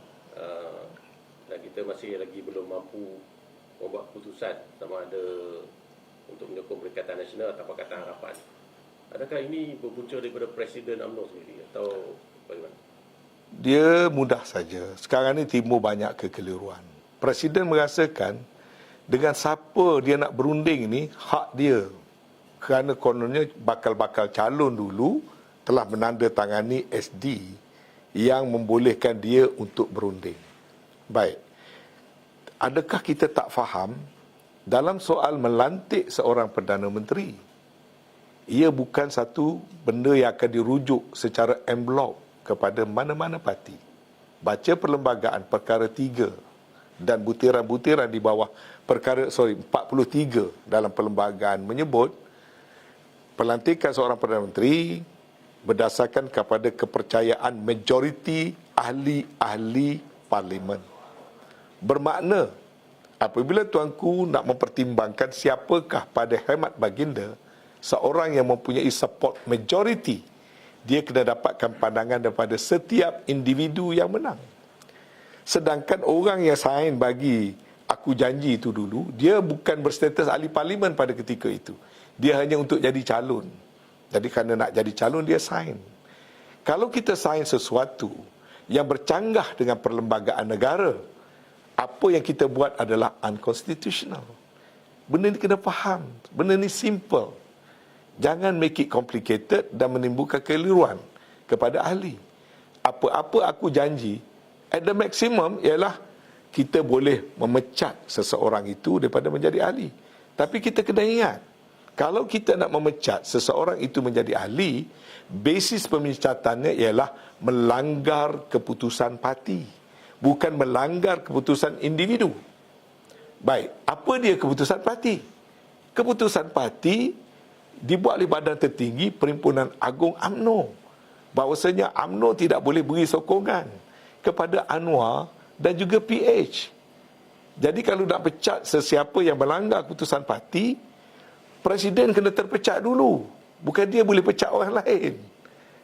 dan kita masih lagi belum mampu membuat keputusan sama ada untuk menyokong Perikatan Nasional atau Pakatan Harapan. Adakah ini berpunca daripada Presiden UMNO sendiri atau bagaimana? Dia mudah saja. Sekarang ni timbul banyak kekeliruan. Presiden merasakan dengan siapa dia nak berunding ni hak dia. Kerana kononnya bakal-bakal calon dulu telah menandatangani SD yang membolehkan dia untuk berunding. Baik. Adakah kita tak faham dalam soal melantik seorang Perdana Menteri? Ia bukan satu benda yang akan dirujuk secara en bloc kepada mana-mana parti. Baca perlembagaan perkara 3 dan butiran-butiran di bawah perkara 43 dalam perlembagaan menyebut pelantikan seorang Perdana Menteri berdasarkan kepada kepercayaan majoriti ahli-ahli parlimen. Bermakna, apabila tuanku nak mempertimbangkan siapakah pada hemat baginda seorang yang mempunyai support majority, dia kena dapatkan pandangan daripada setiap individu yang menang. Sedangkan orang yang sign bagi aku janji itu dulu, dia bukan berstatus ahli parlimen pada ketika itu. Dia hanya untuk jadi calon. Jadi kerana nak jadi calon, dia sign. Kalau kita sign sesuatu yang bercanggah dengan perlembagaan negara, apa yang kita buat adalah unconstitutional. Benda ni kena faham. Benda ni simple. Jangan make it complicated dan menimbulkan keliruan kepada ahli. Apa-apa aku janji, at the maximum ialah kita boleh memecat seseorang itu daripada menjadi ahli. Tapi kita kena ingat, kalau kita nak memecat seseorang itu menjadi ahli, basis pemecatannya ialah melanggar keputusan parti, bukan melanggar keputusan individu. Baik, apa dia keputusan parti? Keputusan parti dibuat oleh badan tertinggi Perhimpunan Agung UMNO. Bahawasanya UMNO tidak boleh beri sokongan kepada Anwar dan juga PH. Jadi kalau nak pecat sesiapa yang melanggar keputusan parti, Presiden kena terpecat dulu. Bukan dia boleh pecat orang lain.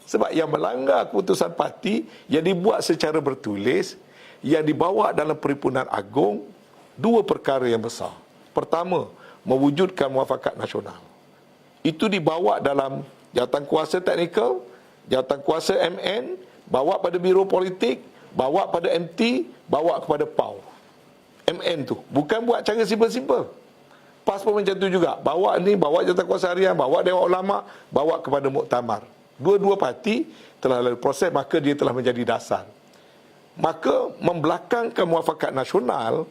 Sebab yang melanggar keputusan parti yang dibuat secara bertulis, yang dibawa dalam Perhimpunan Agung, dua perkara yang besar. Pertama, mewujudkan muafakat nasional. Itu dibawa dalam Jawatankuasa Teknikal, Jawatankuasa MN, bawa pada Biro Politik, bawa pada MT, bawa kepada PAU. MN tu bukan buat cara simple-simple. PAS pun macam tu juga. Bawa ni, bawa Jawatankuasa Harian, bawa Dewan Ulama, bawa kepada Muktamar. Dua-dua parti telah lalui proses, maka dia telah menjadi dasar. Maka membelakangkan muafakat nasional,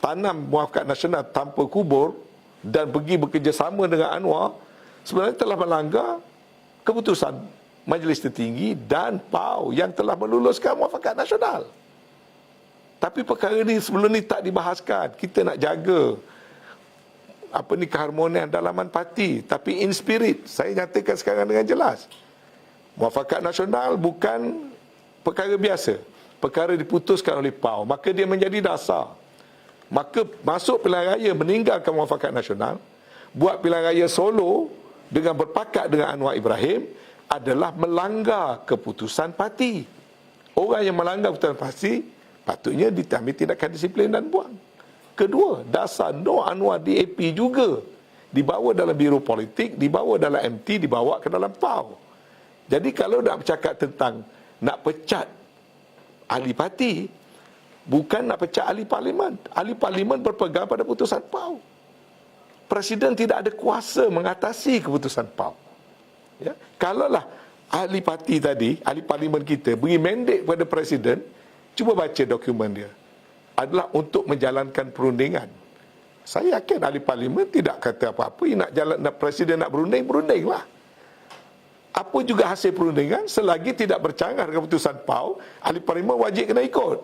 tanam muafakat nasional tanpa kubur dan pergi bekerjasama dengan Anwar, sebenarnya telah melanggar keputusan Majlis Tertinggi dan PAU yang telah meluluskan muafakat nasional. Tapi perkara ni sebelum ni tak dibahaskan. Kita nak jaga keharmonian dalaman parti, tapi in spirit. Saya nyatakan sekarang dengan jelas, muafakat nasional bukan perkara biasa. Perkara diputuskan oleh PAU, maka dia menjadi dasar. Maka masuk pilihan raya meninggalkan muafakat nasional, buat pilihan raya solo dengan berpakat dengan Anwar Ibrahim adalah melanggar keputusan parti. Orang yang melanggar keputusan parti patutnya diambil tindakan disiplin dan buang. Kedua, dasar Nur Anwar DAP juga dibawa dalam biro politik, dibawa dalam MT, dibawa ke dalam PAU. Jadi kalau nak bercakap tentang nak pecat ahli parti, bukan nak pecat ahli parlimen. Ahli parlimen berpegang pada putusan PAU. Presiden tidak ada kuasa mengatasi keputusan PAU. Ya? Kalaulah ahli parti tadi, ahli parlimen kita beri mandate kepada presiden, cuba baca dokumen dia, adalah untuk menjalankan perundingan. Saya yakin ahli parlimen tidak kata apa-apa. Nak presiden nak berundinglah. Apa juga hasil perundingan, selagi tidak bercanggah dengan keputusan PAU, ahli parlimen wajib kena ikut.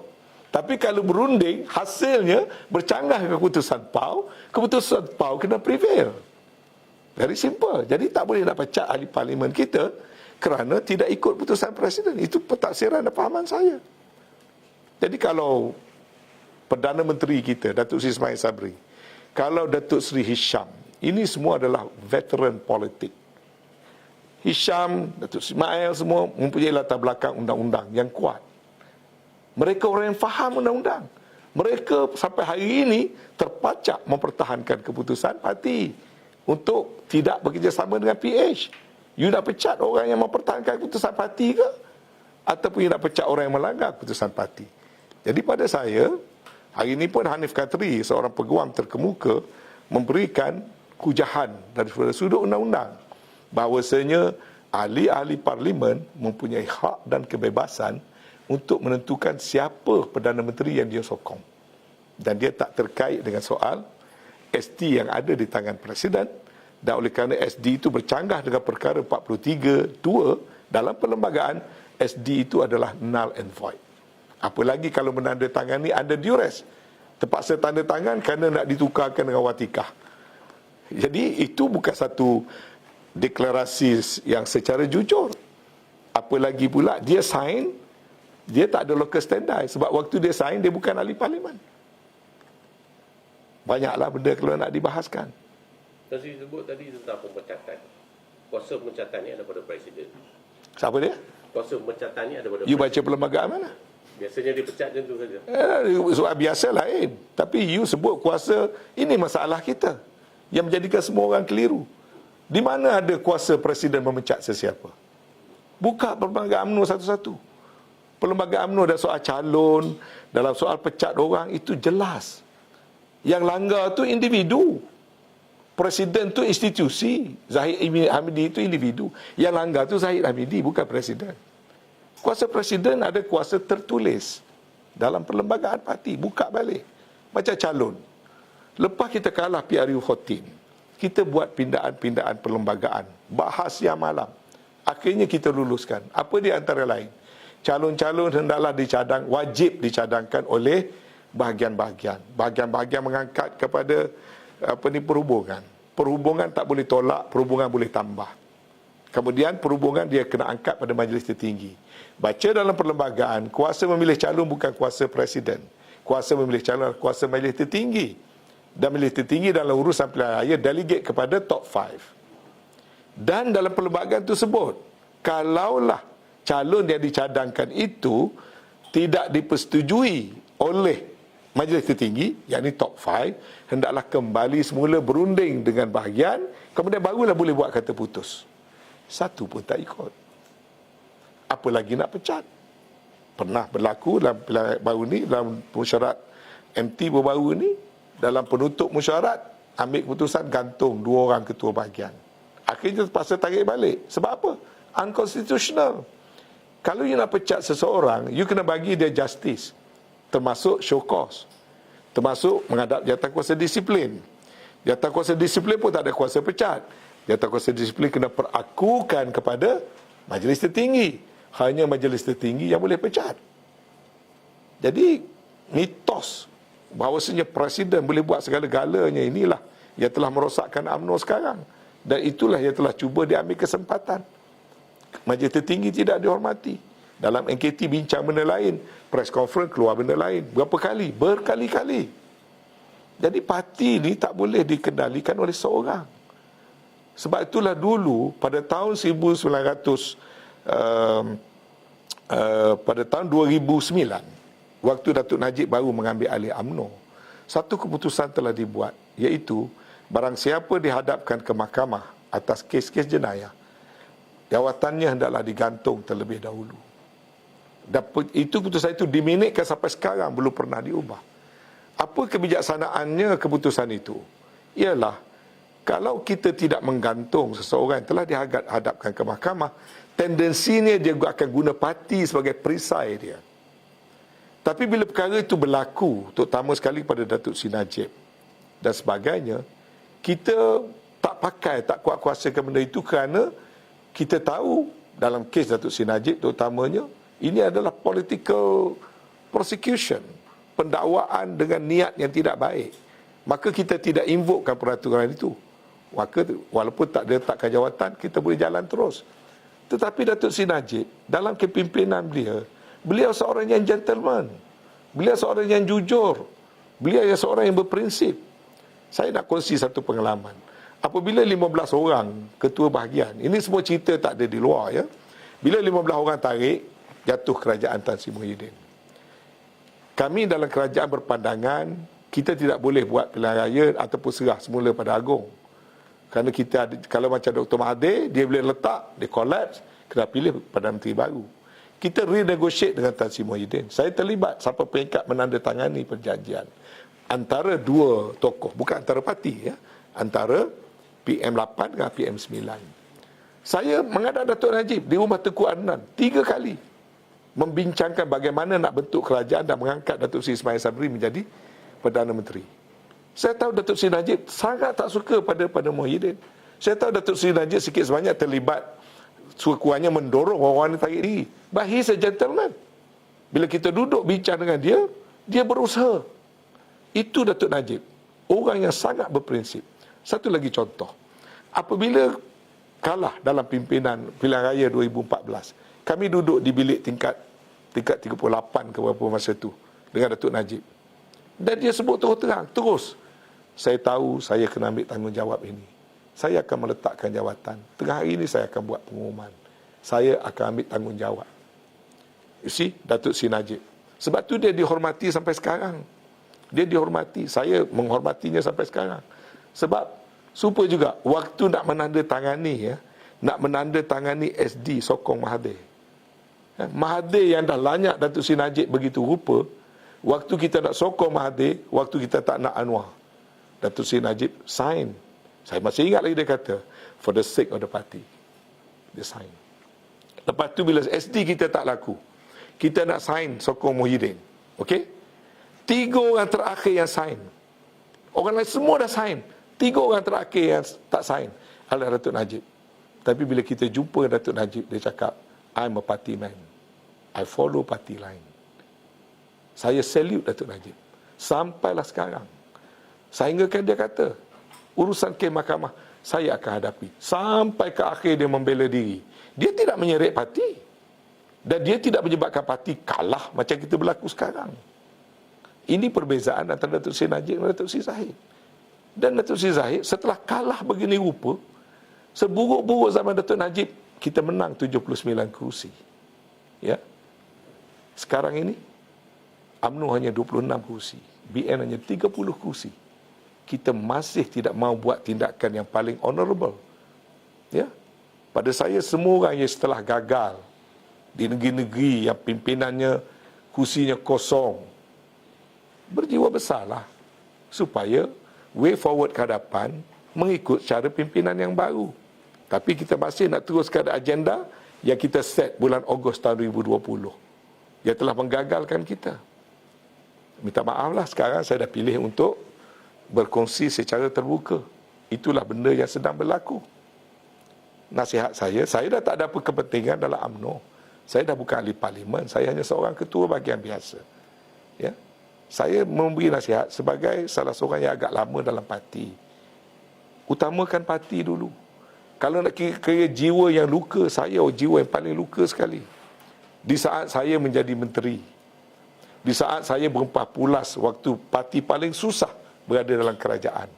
Tapi kalau berunding, hasilnya bercanggah dengan keputusan PAU kena prevail. Very simple. Jadi tak boleh nak pecat ahli parlimen kita kerana tidak ikut putusan presiden. Itu pentafsiran dan pahaman saya. Jadi kalau Perdana Menteri kita, Datuk Seri Ismail Sabri, kalau Datuk Seri Hisham, ini semua adalah veteran politik. Hisham, Datuk Seri Ismail semua mempunyai latar belakang undang-undang yang kuat. Mereka orang yang faham undang-undang. Mereka sampai hari ini terpacak mempertahankan keputusan parti untuk tidak bekerjasama dengan PH. You nak pecat orang yang mempertahankan keputusan parti ke? Ataupun you nak pecat orang yang melanggar keputusan parti? Jadi pada saya, hari ini pun Hanif Khatri, seorang peguam terkemuka, memberikan hujahan dari sudut undang-undang bahawasanya ahli-ahli parlimen mempunyai hak dan kebebasan untuk menentukan siapa Perdana Menteri yang dia sokong. Dan dia tak terkait dengan soal SD yang ada di tangan Presiden. Dan oleh kerana SD itu bercanggah dengan perkara 43(2) dalam perlembagaan, SD itu adalah null and void. Apalagi kalau menandatangani under duress. Terpaksa tanda tangan kerana nak ditukarkan dengan watikah. Jadi itu bukan satu deklarasi yang secara jujur. Apalagi pula dia sign, dia tak ada local standby. Sebab waktu dia sign, dia bukan ahli parlimen. Banyaklah benda kalau nak dibahaskan. Tadi sebut tadi tentang pemecatan. Kuasa pemecatan ni ada pada Presiden. Siapa dia? Kuasa pemecatan ni ada pada You Presiden. baca perlembagaan mana? Biasanya dia pecat macam tu saja. Soal biasa lain. Tapi you sebut kuasa, ini masalah kita. Yang menjadikan semua orang keliru. Di mana ada kuasa Presiden memecat sesiapa? Buka perlembagaan UMNO satu-satu. Perlembagaan UMNO dalam soal calon, dalam soal pecat orang, itu jelas. Yang langgar tu individu. Presiden tu institusi. Zahid Hamidi itu individu. Yang langgar tu Zahid Hamidi, bukan Presiden. Kuasa Presiden ada kuasa tertulis dalam perlembagaan parti. Buka balik. Macam calon. Lepas kita kalah PRU14, kita buat pindaan-pindaan perlembagaan. Bahas siang malam. Akhirnya kita luluskan. Apa dia antara lain? Calon-calon hendaklah dicadang, wajib dicadangkan oleh bahagian-bahagian. Bahagian-bahagian mengangkat kepada perhubungan. Perhubungan tak boleh tolak, perhubungan boleh tambah. Kemudian perhubungan dia kena angkat pada majlis tertinggi. Baca dalam perlembagaan, kuasa memilih calon bukan kuasa Presiden. Kuasa memilih calon adalah kuasa majlis tertinggi. Dan majlis tertinggi dalam urusan pilihan raya delegate kepada top 5. Dan dalam perlembagaan itu sebut, kalaulah calon yang dicadangkan itu tidak dipersetujui oleh majlis tertinggi, yakni top 5, hendaklah kembali semula berunding dengan bahagian, kemudian barulah boleh buat kata putus. Satu pun tak ikut. Apa lagi nak pecat? Pernah berlaku dalam pilihan baru ni, dalam mesyuarat MT baru-baru ni, dalam penutup mesyuarat, ambil keputusan gantung 2 orang ketua bahagian. Akhirnya terpaksa tarik balik. Sebab apa? Unconstitutional. Kalau you nak pecat seseorang, you kena bagi dia justice. Termasuk show cause. Termasuk menghadap jawatan kuasa disiplin. Jawatan kuasa disiplin pun tak ada kuasa pecat. Jawatan kuasa disiplin kena perakukan kepada majlis tertinggi. Hanya majlis tertinggi yang boleh pecat. Jadi, mitos bahawasanya Presiden boleh buat segala-galanya, inilah yang telah merosakkan UMNO sekarang. Dan itulah yang telah cuba diambil kesempatan. Majlis tertinggi tidak dihormati. Dalam NKT bincang benda lain, press conference keluar benda lain. Berapa kali? Berkali-kali. Jadi parti ni tak boleh dikendalikan oleh seorang. Sebab itulah dulu pada tahun 1900 pada tahun 2009, waktu Datuk Najib baru mengambil alih UMNO, satu keputusan telah dibuat, iaitu barang siapa dihadapkan ke mahkamah atas kes-kes jenayah, jawatannya hendaklah digantung terlebih dahulu. Dan itu keputusan itu diminitkan sampai sekarang belum pernah diubah. Apa kebijaksanaannya keputusan itu? Ialah kalau kita tidak menggantung seseorang yang telah dihadapkan ke mahkamah, tendensinya dia akan guna parti sebagai perisai dia. Tapi bila perkara itu berlaku, terutama sekali pada Datuk Seri Najib dan sebagainya, kita tak kuat kuasakan benda itu kerana kita tahu dalam kes Datuk Seri Najib terutamanya, ini adalah political prosecution, pendakwaan dengan niat yang tidak baik. Maka kita tidak invokekan peraturan itu. Maka walaupun tak diletakkan jawatan, kita boleh jalan terus. Tetapi Datuk Seri Najib, dalam kepimpinan beliau seorang yang gentleman. Beliau seorang yang jujur. Beliau seorang yang berprinsip. Saya nak kongsi satu pengalaman. Apabila 15 orang ketua bahagian, ini semua cerita tak ada di luar ya. Bila 15 orang tarik, jatuh kerajaan Tan Sri Muhyiddin. Kami dalam kerajaan berpandangan, kita tidak boleh buat pilihan raya ataupun serah semula pada Agong. Kerana kita ada, kalau macam Dr. Mahathir, dia boleh letak, dia collapse, kena pilih Perdana Menteri baru. Kita renegotiate dengan Tan Sri Muhyiddin. Saya terlibat sampai peringkat menandatangani perjanjian antara dua tokoh, bukan antara parti ya, antara PM8 dengan PM9. Saya menghadap Datuk Najib di rumah Tengku Adnan 3 kali membincangkan bagaimana nak bentuk kerajaan dan mengangkat Datuk Seri Ismail Sabri menjadi Perdana Menteri. Saya tahu Datuk Seri Najib sangat tak suka pada Muhyiddin. Saya tahu Datuk Seri Najib sikit sebanyak terlibat sekurang-kurangnya mendorong orang-orang ini tarik diri. But he's a gentleman. Bila kita duduk bincang dengan dia, dia berusaha. Itu Datuk Najib. Orang yang sangat berprinsip. Satu lagi contoh. Apabila kalah dalam pimpinan pilihan raya 2014, kami duduk di bilik tingkat 38 ke berapa masa itu dengan Datuk Najib. Dan dia sebut terus, saya tahu saya kena ambil tanggungjawab ini. Saya akan meletakkan jawatan. Tengah hari ini saya akan buat pengumuman. Saya akan ambil tanggungjawab. You see, Datuk Seri Najib. Sebab tu dia dihormati sampai sekarang. Dia dihormati. Saya menghormatinya sampai sekarang. Sebab serupa juga waktu nak menandatangani SD sokong Mahathir. Mahathir yang dah lanyak Datuk Seri Najib begitu rupa, waktu kita nak sokong Mahathir, waktu kita tak nak Anwar, Datuk Seri Najib sign. Saya masih ingat lagi dia kata, for the sake of the party. Dia sign. Lepas tu bila SD kita tak laku, kita nak sign sokong Muhyiddin. Okey? 3 orang terakhir yang sign. Orang lain semua dah sign. 3 orang terakhir yang tak sign adalah Datuk Najib. Tapi bila kita jumpa Datuk Najib, dia cakap, I'm a party man. I follow party line. Saya salute Datuk Najib. Sampailah sekarang. Sehingga kan dia kata, urusan ke mahkamah, saya akan hadapi. Sampai ke akhir dia membela diri. Dia tidak menyeret parti. Dan dia tidak menyebabkan parti kalah macam kita berlaku sekarang. Ini perbezaan antara Datuk Seri Najib dan Datuk Seri Zahid. Dan Datuk Seri Zahid setelah kalah begini rupa, seburuk-buruk zaman Datuk Najib, kita menang 79 kerusi. Ya. Sekarang ini, UMNO hanya 26 kerusi. BN hanya 30 kerusi. Kita masih tidak mahu buat tindakan yang paling honorable. Ya. Pada saya, semua orang yang setelah gagal di negeri-negeri yang pimpinannya kursinya kosong, berjiwa besarlah supaya way forward ke hadapan mengikut cara pimpinan yang baru. Tapi kita masih nak teruskan agenda yang kita set bulan Ogos tahun 2020. Dia telah menggagalkan kita. Minta maaflah, sekarang saya dah pilih untuk berkongsi secara terbuka. Itulah benda yang sedang berlaku. Nasihat saya dah tak ada apa kepentingan dalam UMNO. Saya dah bukan ahli parlimen, saya hanya seorang ketua bahagian biasa. Ya. Saya memberi nasihat sebagai salah seorang yang agak lama dalam parti. Utamakan parti dulu. Kalau nak kira jiwa yang luka, saya jiwa yang paling luka sekali. Di saat saya menjadi menteri, di saat saya berempah pulas waktu parti paling susah berada dalam kerajaan.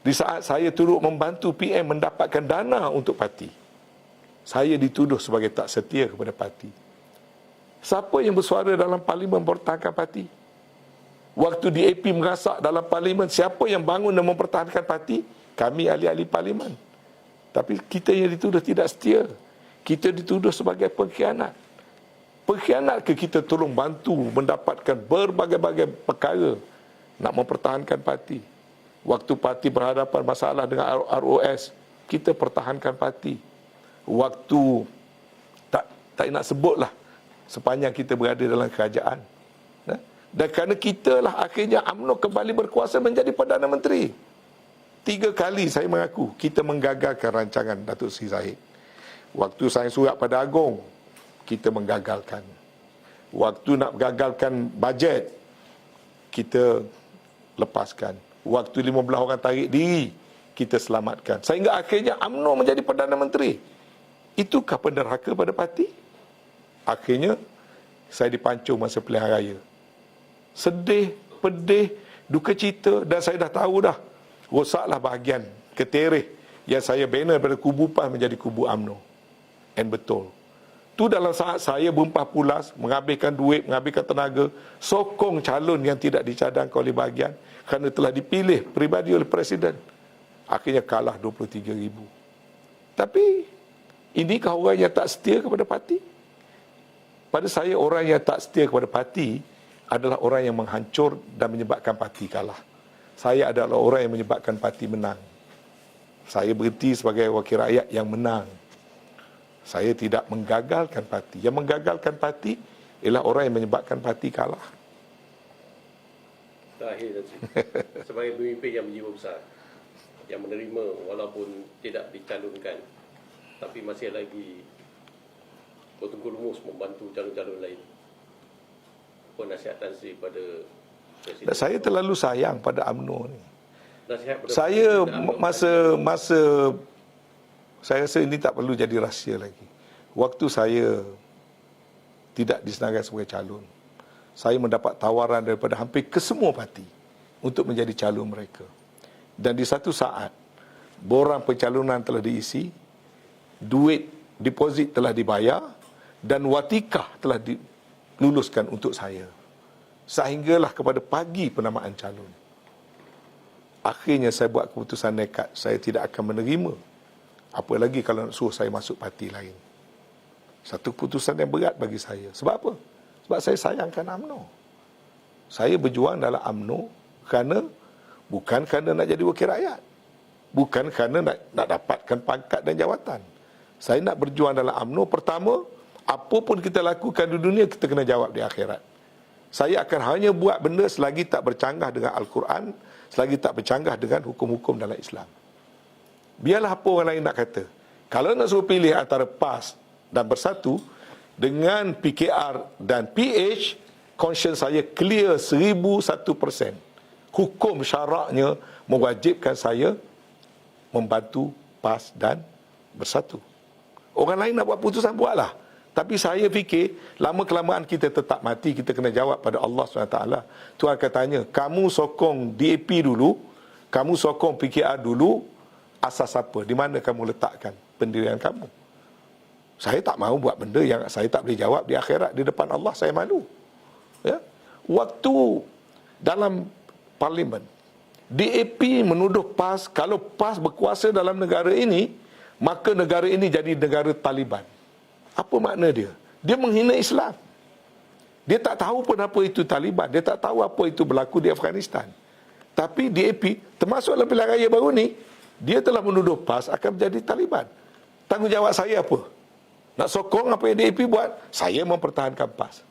Di saat saya turut membantu PM mendapatkan dana untuk parti, saya dituduh sebagai tak setia kepada parti. Siapa yang bersuara dalam parlimen mempertahankan parti? Waktu DAP merasak dalam parlimen, siapa yang bangun dan mempertahankan parti? Kami ahli-ahli parlimen. Tapi kita yang dituduh tidak setia. Kita dituduh sebagai pengkhianat. Pengkhianat ke kita tolong bantu mendapatkan berbagai-bagai perkara nak mempertahankan parti. Waktu parti berhadapan masalah dengan ROS, kita pertahankan parti. Waktu tak nak sebutlah sepanjang kita berada dalam kerajaan. Dan kerana kita lah akhirnya UMNO kembali berkuasa menjadi Perdana Menteri. 3 kali saya mengaku kita menggagalkan rancangan Datuk Seri Zahid. Waktu saya surat pada Agong, kita menggagalkan. Waktu nak gagalkan bajet, kita lepaskan. Waktu 15 orang tarik diri, kita selamatkan. Sehingga akhirnya UMNO menjadi Perdana Menteri. Itukah penderhaka pada parti? Akhirnya, saya dipancung masa pilihan raya. Sedih, pedih, duka cita, dan saya dah tahu dah, rosaklah bahagian ketereh yang saya bina daripada kubu PAS menjadi kubu UMNO. And betul. Tu dalam saat saya berempah pulas, menghabiskan duit, menghabiskan tenaga, sokong calon yang tidak dicadangkan oleh bahagian kerana telah dipilih peribadi oleh Presiden. Akhirnya kalah 23,000. Tapi, inikah orang yang tak setia kepada parti? Pada saya, orang yang tak setia kepada parti adalah orang yang menghancur dan menyebabkan parti kalah. Saya adalah orang yang menyebabkan parti menang. Saya berhenti sebagai wakil rakyat yang menang. Saya tidak menggagalkan parti. Yang menggagalkan parti ialah orang yang menyebabkan parti kalah. Terakhir, sebagai pemimpin yang berjiwa besar, yang menerima walaupun tidak dicalonkan, tapi masih lagi bertungkus lumus membantu calon-calon lain. Apa nasihat Tan Sri pada Presiden? Saya terlalu sayang pada UMNO ni. Nasihat pada Saya Presiden masa saya rasa ini tak perlu jadi rahsia lagi. Waktu saya tidak disenaraikan sebagai calon, saya mendapat tawaran daripada hampir kesemua parti untuk menjadi calon mereka. Dan di satu saat, borang pencalonan telah diisi, duit deposit telah dibayar, dan watikah telah diluluskan untuk saya. Sehinggalah kepada pagi penamaan calon. Akhirnya saya buat keputusan nekat, saya tidak akan menerima. Apa lagi kalau nak suruh saya masuk parti lain. Satu keputusan yang berat bagi saya. Sebab apa? Sebab saya sayangkan UMNO. Saya berjuang dalam UMNO bukan kerana nak jadi wakil rakyat. Bukan kerana nak dapatkan pangkat dan jawatan. Saya nak berjuang dalam UMNO. Pertama, apa pun kita lakukan di dunia, kita kena jawab di akhirat. Saya akan hanya buat benda selagi tak bercanggah dengan Al-Quran, selagi tak bercanggah dengan hukum-hukum dalam Islam. Biarlah apa orang lain nak kata. Kalau nak suruh pilih antara PAS dan Bersatu, dengan PKR dan PH, conscience saya clear 1001%. Hukum syaraknya mewajibkan saya membantu PAS dan Bersatu. Orang lain nak buat putusan, buatlah. Tapi saya fikir, lama-kelamaan kita tetap mati, kita kena jawab pada Allah SWT. Tuhan akan tanya, kamu sokong DAP dulu, kamu sokong PKR dulu, asas apa? Di mana kamu letakkan pendirian kamu? Saya tak mahu buat benda yang saya tak boleh jawab di akhirat, di depan Allah. Saya malu. Ya? Waktu dalam parlimen, DAP menuduh PAS, kalau PAS berkuasa dalam negara ini, maka negara ini jadi negara Taliban. Apa makna dia? Dia menghina Islam. Dia tak tahu pun apa itu Taliban. Dia tak tahu apa itu berlaku di Afghanistan. Tapi DAP, termasuk dalam pilihan raya baru ni, dia telah menuduh PAS akan menjadi Taliban. Tanggungjawab saya apa? Nak sokong apa yang DAP buat? Saya mempertahankan PAS.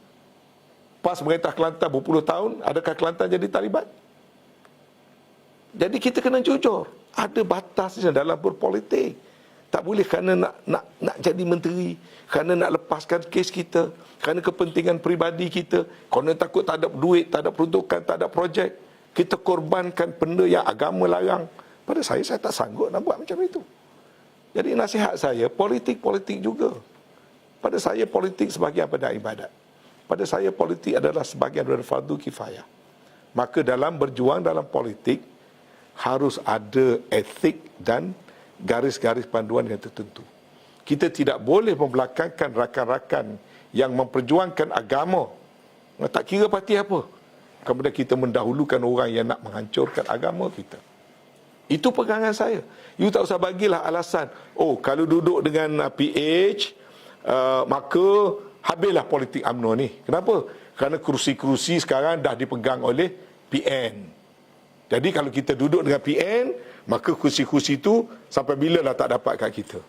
PAS merintah Kelantan berpuluh tahun, adakah Kelantan jadi Taliban? Jadi kita kena jujur. Ada batasnya dalam berpolitik. Tak boleh kerana nak jadi menteri, kerana nak lepaskan kes kita, kerana kepentingan peribadi kita, kerana takut tak ada duit, tak ada peruntukan, tak ada projek, kita korbankan benda yang agama larang. Pada saya tak sanggup nak buat macam itu. Jadi nasihat saya, politik juga. Pada saya politik sebahagian pada ibadat. Pada saya politik adalah sebahagian dari fardu kifayah. Maka dalam berjuang dalam politik, harus ada etik dan garis-garis panduan yang tertentu. Kita tidak boleh membelakangkan rakan-rakan yang memperjuangkan agama, tak kira parti apa, kemudian kita mendahulukan orang yang nak menghancurkan agama kita. Itu pegangan saya. You tak usah bagilah alasan, oh kalau duduk dengan PH, maka habislah politik UMNO ni. Kenapa? Kerana kerusi-kerusi sekarang dah dipegang oleh PN. Jadi kalau kita duduk dengan PN, maka kursi-kursi itu sampai bila lah tak dapat kat kita.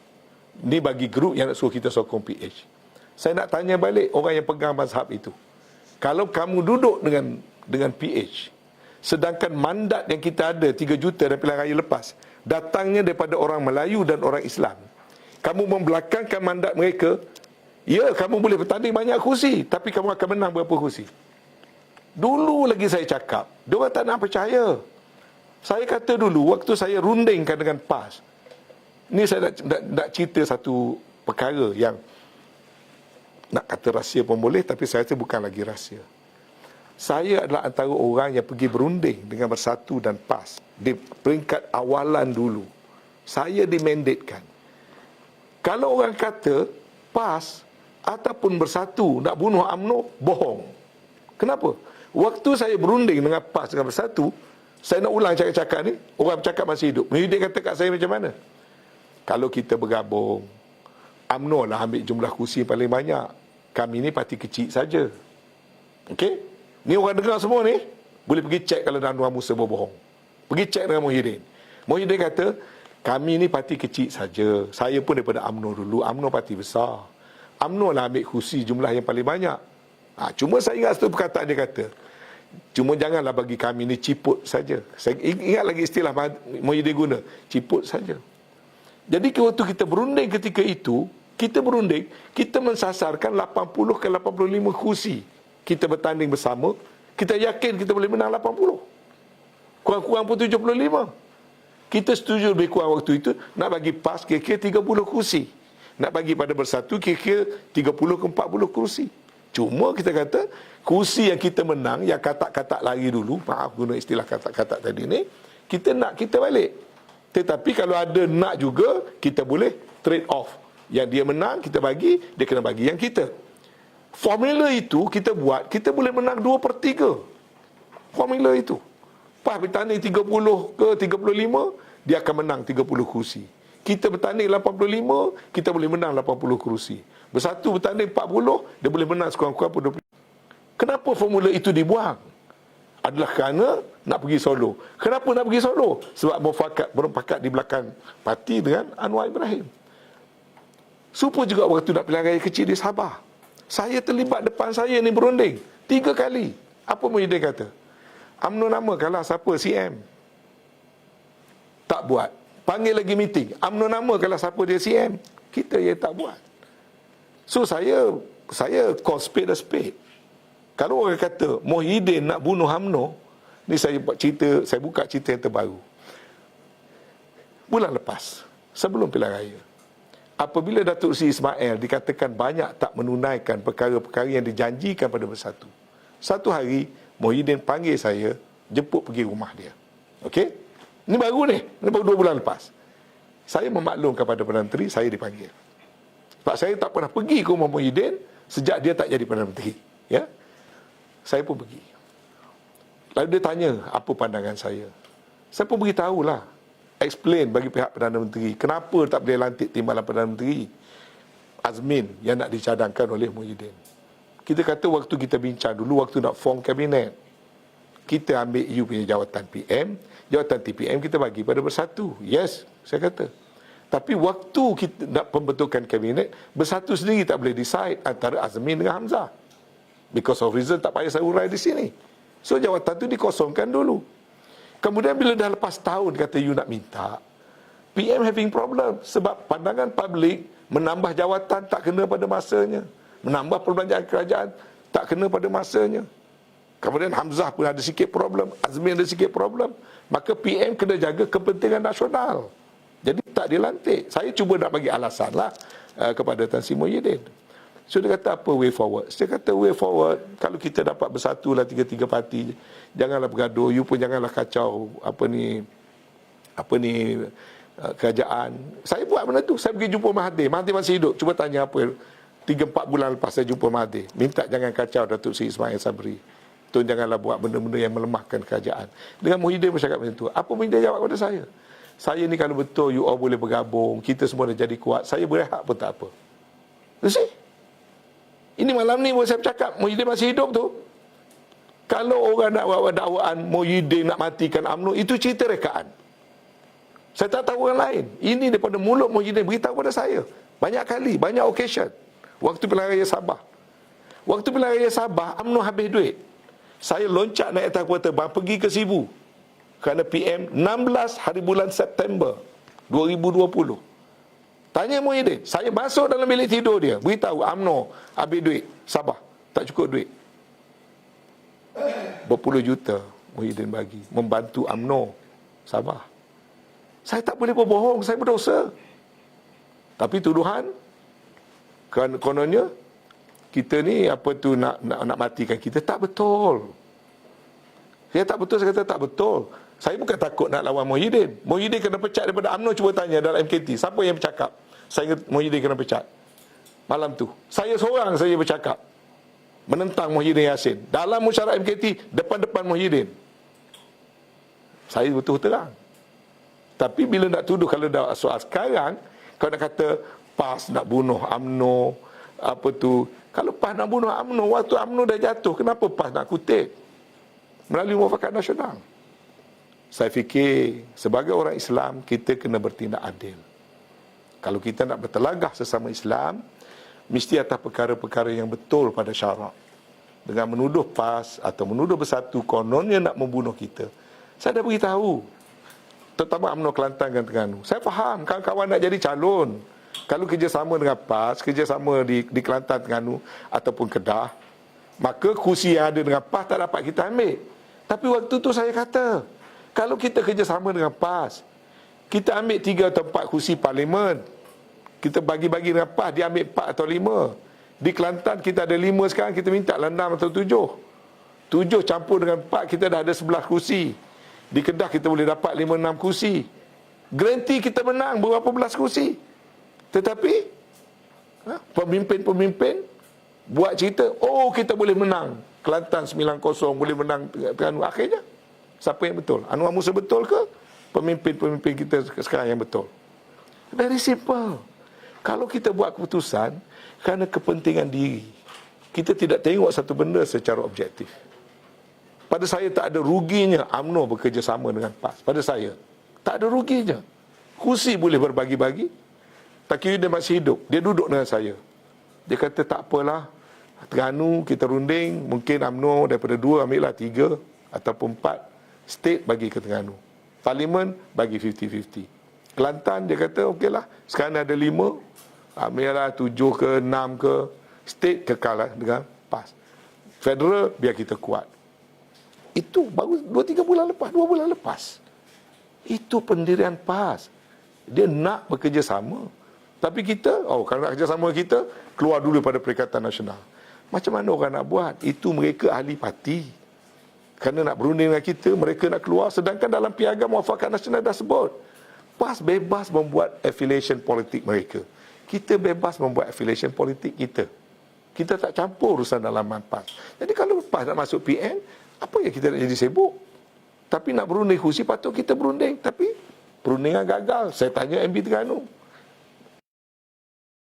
Ini bagi grup yang nak suruh kita sokong PH. Saya nak tanya balik orang yang pegang mazhab itu. Kalau kamu duduk dengan PH, sedangkan mandat yang kita ada 3 juta dari pilihan raya lepas, datangnya daripada orang Melayu dan orang Islam. Kamu membelakangkan mandat mereka, ya kamu boleh bertanding banyak kursi, tapi kamu akan menang berapa kursi? Dulu lagi saya cakap, diorang tak nak percaya. Saya kata dulu, waktu saya rundingkan dengan PAS, ni saya nak cerita satu perkara yang nak kata rahsia pun boleh, tapi saya rasa bukan lagi rahsia. Saya adalah antara orang yang pergi berunding dengan Bersatu dan PAS di peringkat awalan dulu. Saya dimandatkan. Kalau orang kata PAS ataupun Bersatu nak bunuh UMNO, bohong. Kenapa? Waktu saya berunding dengan PAS dengan Bersatu, saya nak ulang cakap-cakap ni, orang bercakap masih hidup. Muhyiddin kata kat saya macam mana? Kalau kita bergabung, UMNO lah ambil jumlah kursi paling banyak. Kami ni parti kecil saja. Okey? Ni orang dengar semua ni, boleh pergi cek kalau Anwar Musa berbohong. Pergi cek dengan Muhyiddin. Muhyiddin kata, kami ni parti kecil saja. Saya pun daripada UMNO dulu. UMNO parti besar. UMNO lah ambil kursi jumlah yang paling banyak. Cuma saya ingat satu perkataan dia kata, cuma janganlah bagi kami ni ciput saja. Saya ingat lagi istilah Muhyiddin guna, ciput saja. Jadi waktu kita berunding ketika itu, kita berunding, kita mensasarkan 80 ke 85 kursi. Kita bertanding bersama, kita yakin kita boleh menang 80. Kurang-kurang pun 75. Kita setuju lebih kurang waktu itu, nak bagi PAS kira-kira 30 kursi. Nak bagi pada Bersatu kira-kira 30 ke 40 kursi. Cuma kita kata, kursi yang kita menang, yang katak-katak lari dulu, maaf guna istilah katak-katak tadi ni, kita nak kita balik. Tetapi kalau ada nak juga, kita boleh trade off. Yang dia menang, kita bagi, dia kena bagi yang kita. Formula itu kita buat, kita boleh menang 2/3. Formula itu. PAS bertanding 30 ke 35, dia akan menang 30 kursi. Kita bertanding 85, kita boleh menang 80 kursi. Bersatu bertanding 40, dia boleh menang sekurang-kurang pun 20. Kenapa formula itu dibuang? Adalah kerana nak pergi Solo. Kenapa nak pergi Solo? Sebab berpakat di belakang parti dengan Anwar Ibrahim. Supaya juga waktu nak pilihan raya kecil di Sabah, saya terlibat depan saya ni berunding 3 kali. Apa Muhyiddin kata? UMNO nama kalah siapa? CM. Tak buat. Panggil lagi meeting. UMNO nama kalah siapa dia CM. Kita yang tak buat. So saya call spade a spade. Kalau orang kata Muhyiddin nak bunuh UMNO, ni saya buka cerita yang terbaru. Bulan lepas, sebelum pilihan raya, apabila Datuk Seri Ismail dikatakan banyak tak menunaikan perkara-perkara yang dijanjikan pada Bersatu, satu hari Muhyiddin panggil saya, jemput pergi rumah dia. Okey? Ini baru ni, ini baru 2 bulan lepas. Saya memaklumkan kepada Perdana Menteri, saya dipanggil. Sebab saya tak pernah pergi ke rumah Muhyiddin sejak dia tak jadi Perdana Menteri. Ya? Saya pun pergi. Lalu dia tanya apa pandangan saya. Saya pun beritahulah, explain bagi pihak Perdana Menteri kenapa tak boleh lantik timbalan Perdana Menteri Azmin yang nak dicadangkan oleh Muhyiddin. Kita kata waktu kita bincang dulu, waktu nak form kabinet, kita ambil you punya jawatan PM, jawatan TPM kita bagi pada Bersatu. Yes, saya kata. Tapi waktu kita nak pembentukan kabinet, Bersatu sendiri tak boleh decide antara Azmin dengan Hamzah. Because of reason tak payah saya urai di sini. So jawatan tu dikosongkan dulu. Kemudian bila dah lepas tahun kata you nak minta, PM having problem sebab pandangan public menambah jawatan tak kena pada masanya, menambah perbelanjaan kerajaan tak kena pada masanya. Kemudian Hamzah pun ada sikit problem, Azmin ada sikit problem. Maka PM kena jaga kepentingan nasional. Jadi tak dilantik. Saya cuba nak bagi alasan lah kepada Tan Sri Muhyiddin. So dia kata apa way forward? Saya kata way forward, kalau kita dapat bersatulah tiga-tiga parti, janganlah bergaduh, you pun janganlah kacau kerajaan. Saya buat benda tu. Saya pergi jumpa Mahathir. Mahathir masih hidup. Cuba tanya apa 3-4 bulan lepas saya jumpa Mahathir. Minta jangan kacau Datuk Seri Ismail Sabri. Tuan janganlah buat benda-benda yang melemahkan kerajaan. Dengan Muhyiddin pun cakap macam tu. Apa Muhyiddin jawab kepada saya? Saya ni kalau betul you all boleh bergabung, kita semua dah jadi kuat, saya berehat pun tak apa. You see? Ini malam ni saya bercakap, Muhyiddin masih hidup tu. Kalau orang nak buat dakwaan Muhyiddin nak matikan UMNO, itu cerita rekaan. Saya tak tahu orang lain. Ini daripada mulut Muhyiddin beritahu kepada saya. Banyak kali, banyak occasion. Waktu pilihan raya Sabah. Waktu pilihan raya Sabah, UMNO habis duit. Saya loncat naik atas kuota terbang pergi ke Sibu. Kerana PM 16 hari bulan September 2020. Tanya Muhyiddin. Saya masuk dalam bilik tidur dia. Beritahu UMNO habis duit. Sabah. Tak cukup duit. Berpuluh juta Muhyiddin bagi. Membantu UMNO Sabah. Saya tak boleh berbohong. Saya berdosa. Tapi tuduhan kononnya kita ni nak matikan kita. Tak betul. Saya tak betul. Saya kata tak betul. Saya bukan takut nak lawan Muhyiddin. Muhyiddin kena pecat daripada UMNO. Cuba tanya dalam MKT. Siapa yang bercakap saya Muhyiddin kena pecat malam tu? Saya seorang saja bercakap menentang Muhyiddin Yassin dalam mesyuarat MKT depan-depan Muhyiddin. Saya betul terang. Tapi bila nak tuduh, kalau dah soal sekarang, kalau nak kata PAS nak bunuh UMNO, kalau PAS nak bunuh UMNO, waktu UMNO dah jatuh, kenapa PAS nak kutip melalui Muafakat Nasional? Saya fikir sebagai orang Islam, kita kena bertindak adil. Kalau kita nak bertelagah sesama Islam, mesti atas perkara-perkara yang betul pada syarak. Dengan menuduh PAS atau menuduh Bersatu kononnya nak membunuh kita, saya dah beritahu, terutama UMNO Kelantan dan Terengganu. Saya faham kawan-kawan nak jadi calon. Kalau kerjasama dengan PAS, kerjasama di Kelantan, Terengganu ataupun Kedah, maka kursi yang ada dengan PAS tak dapat kita ambil. Tapi waktu tu saya kata, kalau kita kerjasama dengan PAS, kita ambil 3 atau 4 kursi parlimen, kita bagi-bagi dengan PAS, dia ambil 4 atau 5. Di Kelantan kita ada 5 sekarang, kita minta 6 atau 7. 7 campur dengan 4, kita dah ada 11 kursi. Di Kedah kita boleh dapat 5-6 kursi. Garanti kita menang berapa belas kursi. Tetapi pemimpin-pemimpin buat cerita, oh kita boleh menang Kelantan 9-0, boleh menang Terengganu. Akhirnya siapa yang betul? Anwar Musa betul ke pemimpin-pemimpin kita sekarang yang betul? Very simple. Kalau kita buat keputusan kerana kepentingan diri, kita tidak tengok satu benda secara objektif. Pada saya tak ada ruginya UMNO bekerjasama dengan PAS. Pada saya tak ada ruginya. Kursi boleh berbagi-bagi. Tak kira dia masih hidup, dia duduk dengan saya. Dia kata tak apalah, Terengganu kita runding, mungkin UMNO daripada 2 ambillah 3 ataupun 4 state bagi ke Terengganu. Parlimen bagi 50-50. Kelantan dia kata okeylah, sekarang ada 5, ambillah 7 ke 6 ke, state kekal dengan PAS. Federal biar kita kuat. Itu baru 2-3 bulan lepas, 2 bulan lepas. Itu pendirian PAS. Dia nak bekerjasama. Tapi kita, kalau nak kerjasama kita, keluar dulu pada Perikatan Nasional. Macam mana orang nak buat? Itu mereka ahli parti. Kerana nak berunding dengan kita, mereka nak keluar. Sedangkan dalam Piagam Muafakat Nasional dah sebut, PAS bebas membuat affiliation politik mereka. Kita bebas membuat affiliation politik kita. Kita tak campur urusan dalam PAS. Jadi kalau PAS nak masuk PN, apa yang kita nak jadi sibuk? Tapi nak berunding kursi, patut kita berunding. Tapi perundingan gagal. Saya tanya MB Terengganu.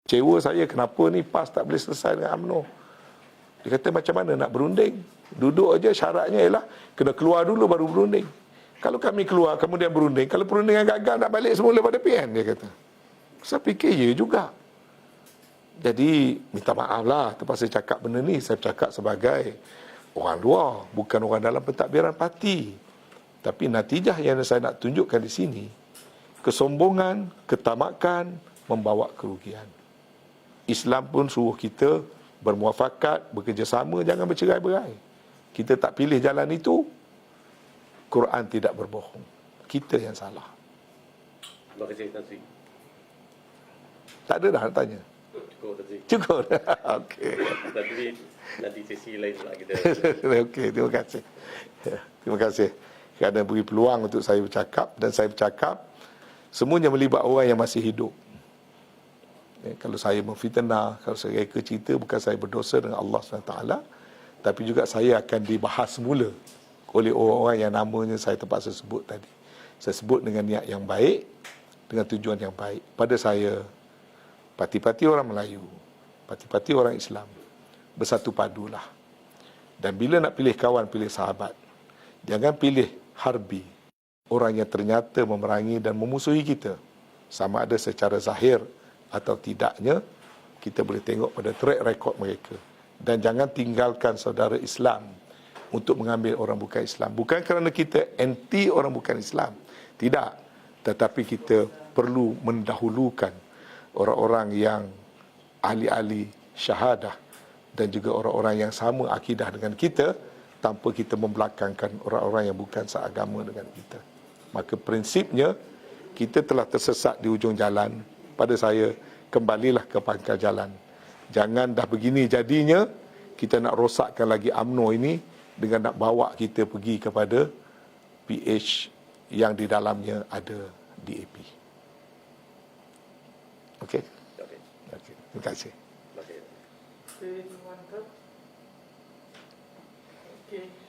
Kecewa saya, kenapa ni PAS tak boleh selesai dengan UMNO? Dia kata macam mana nak berunding? Duduk aja, syaratnya ialah kena keluar dulu baru berunding. Kalau kami keluar kemudian berunding, kalau perundingan gagal nak balik semula pada PN, dia kata. Saya fikir ya juga. Jadi minta maaf lah terpaksa cakap benda ni. Saya cakap sebagai orang luar, bukan orang dalam pentadbiran parti. Tapi natijah yang saya nak tunjukkan di sini, kesombongan, ketamakan membawa kerugian. Islam pun suruh kita bermuafakat, bekerjasama, jangan bercerai-berai. Kita tak pilih jalan itu, Quran tidak berbohong. Kita yang salah. Terima kasih, Tan Sri. Tak ada dah nak tanya. Cukup. cukup tadi. Cukup. Okey. Tapi nanti sesi lain pula kita. Okey, terima kasih. Terima kasih kerana beri peluang untuk saya bercakap, dan saya bercakap semuanya melibat orang yang masih hidup. Kalau saya memfitnah, kalau saya reka cerita, bukan saya berdosa dengan Allah SWT, tapi juga saya akan dibahas semula oleh orang-orang yang namanya saya terpaksa sebut tadi. Saya sebut dengan niat yang baik, dengan tujuan yang baik. Pada saya, parti-parti orang Melayu, parti-parti orang Islam, bersatu padulah. Dan bila nak pilih kawan, pilih sahabat. Jangan pilih harbi, orang yang ternyata memerangi dan memusuhi kita. Sama ada secara zahir atau tidaknya, kita boleh tengok pada track record mereka. Dan jangan tinggalkan saudara Islam untuk mengambil orang bukan Islam. Bukan kerana kita anti orang bukan Islam. Tidak. Tetapi kita perlu mendahulukan orang-orang yang ahli-ahli syahadah dan juga orang-orang yang sama akidah dengan kita, tanpa kita membelakangkan orang-orang yang bukan seagama dengan kita. Maka prinsipnya, kita telah tersesat di ujung jalan. Pada saya, kembalilah ke pangkal jalan. Jangan dah begini jadinya, kita nak rosakkan lagi UMNO ini dengan nak bawa kita pergi kepada PH yang di dalamnya ada DAP. Okey? Okey. Okey. Terima kasih. Terima kasih. Mantap. Okey.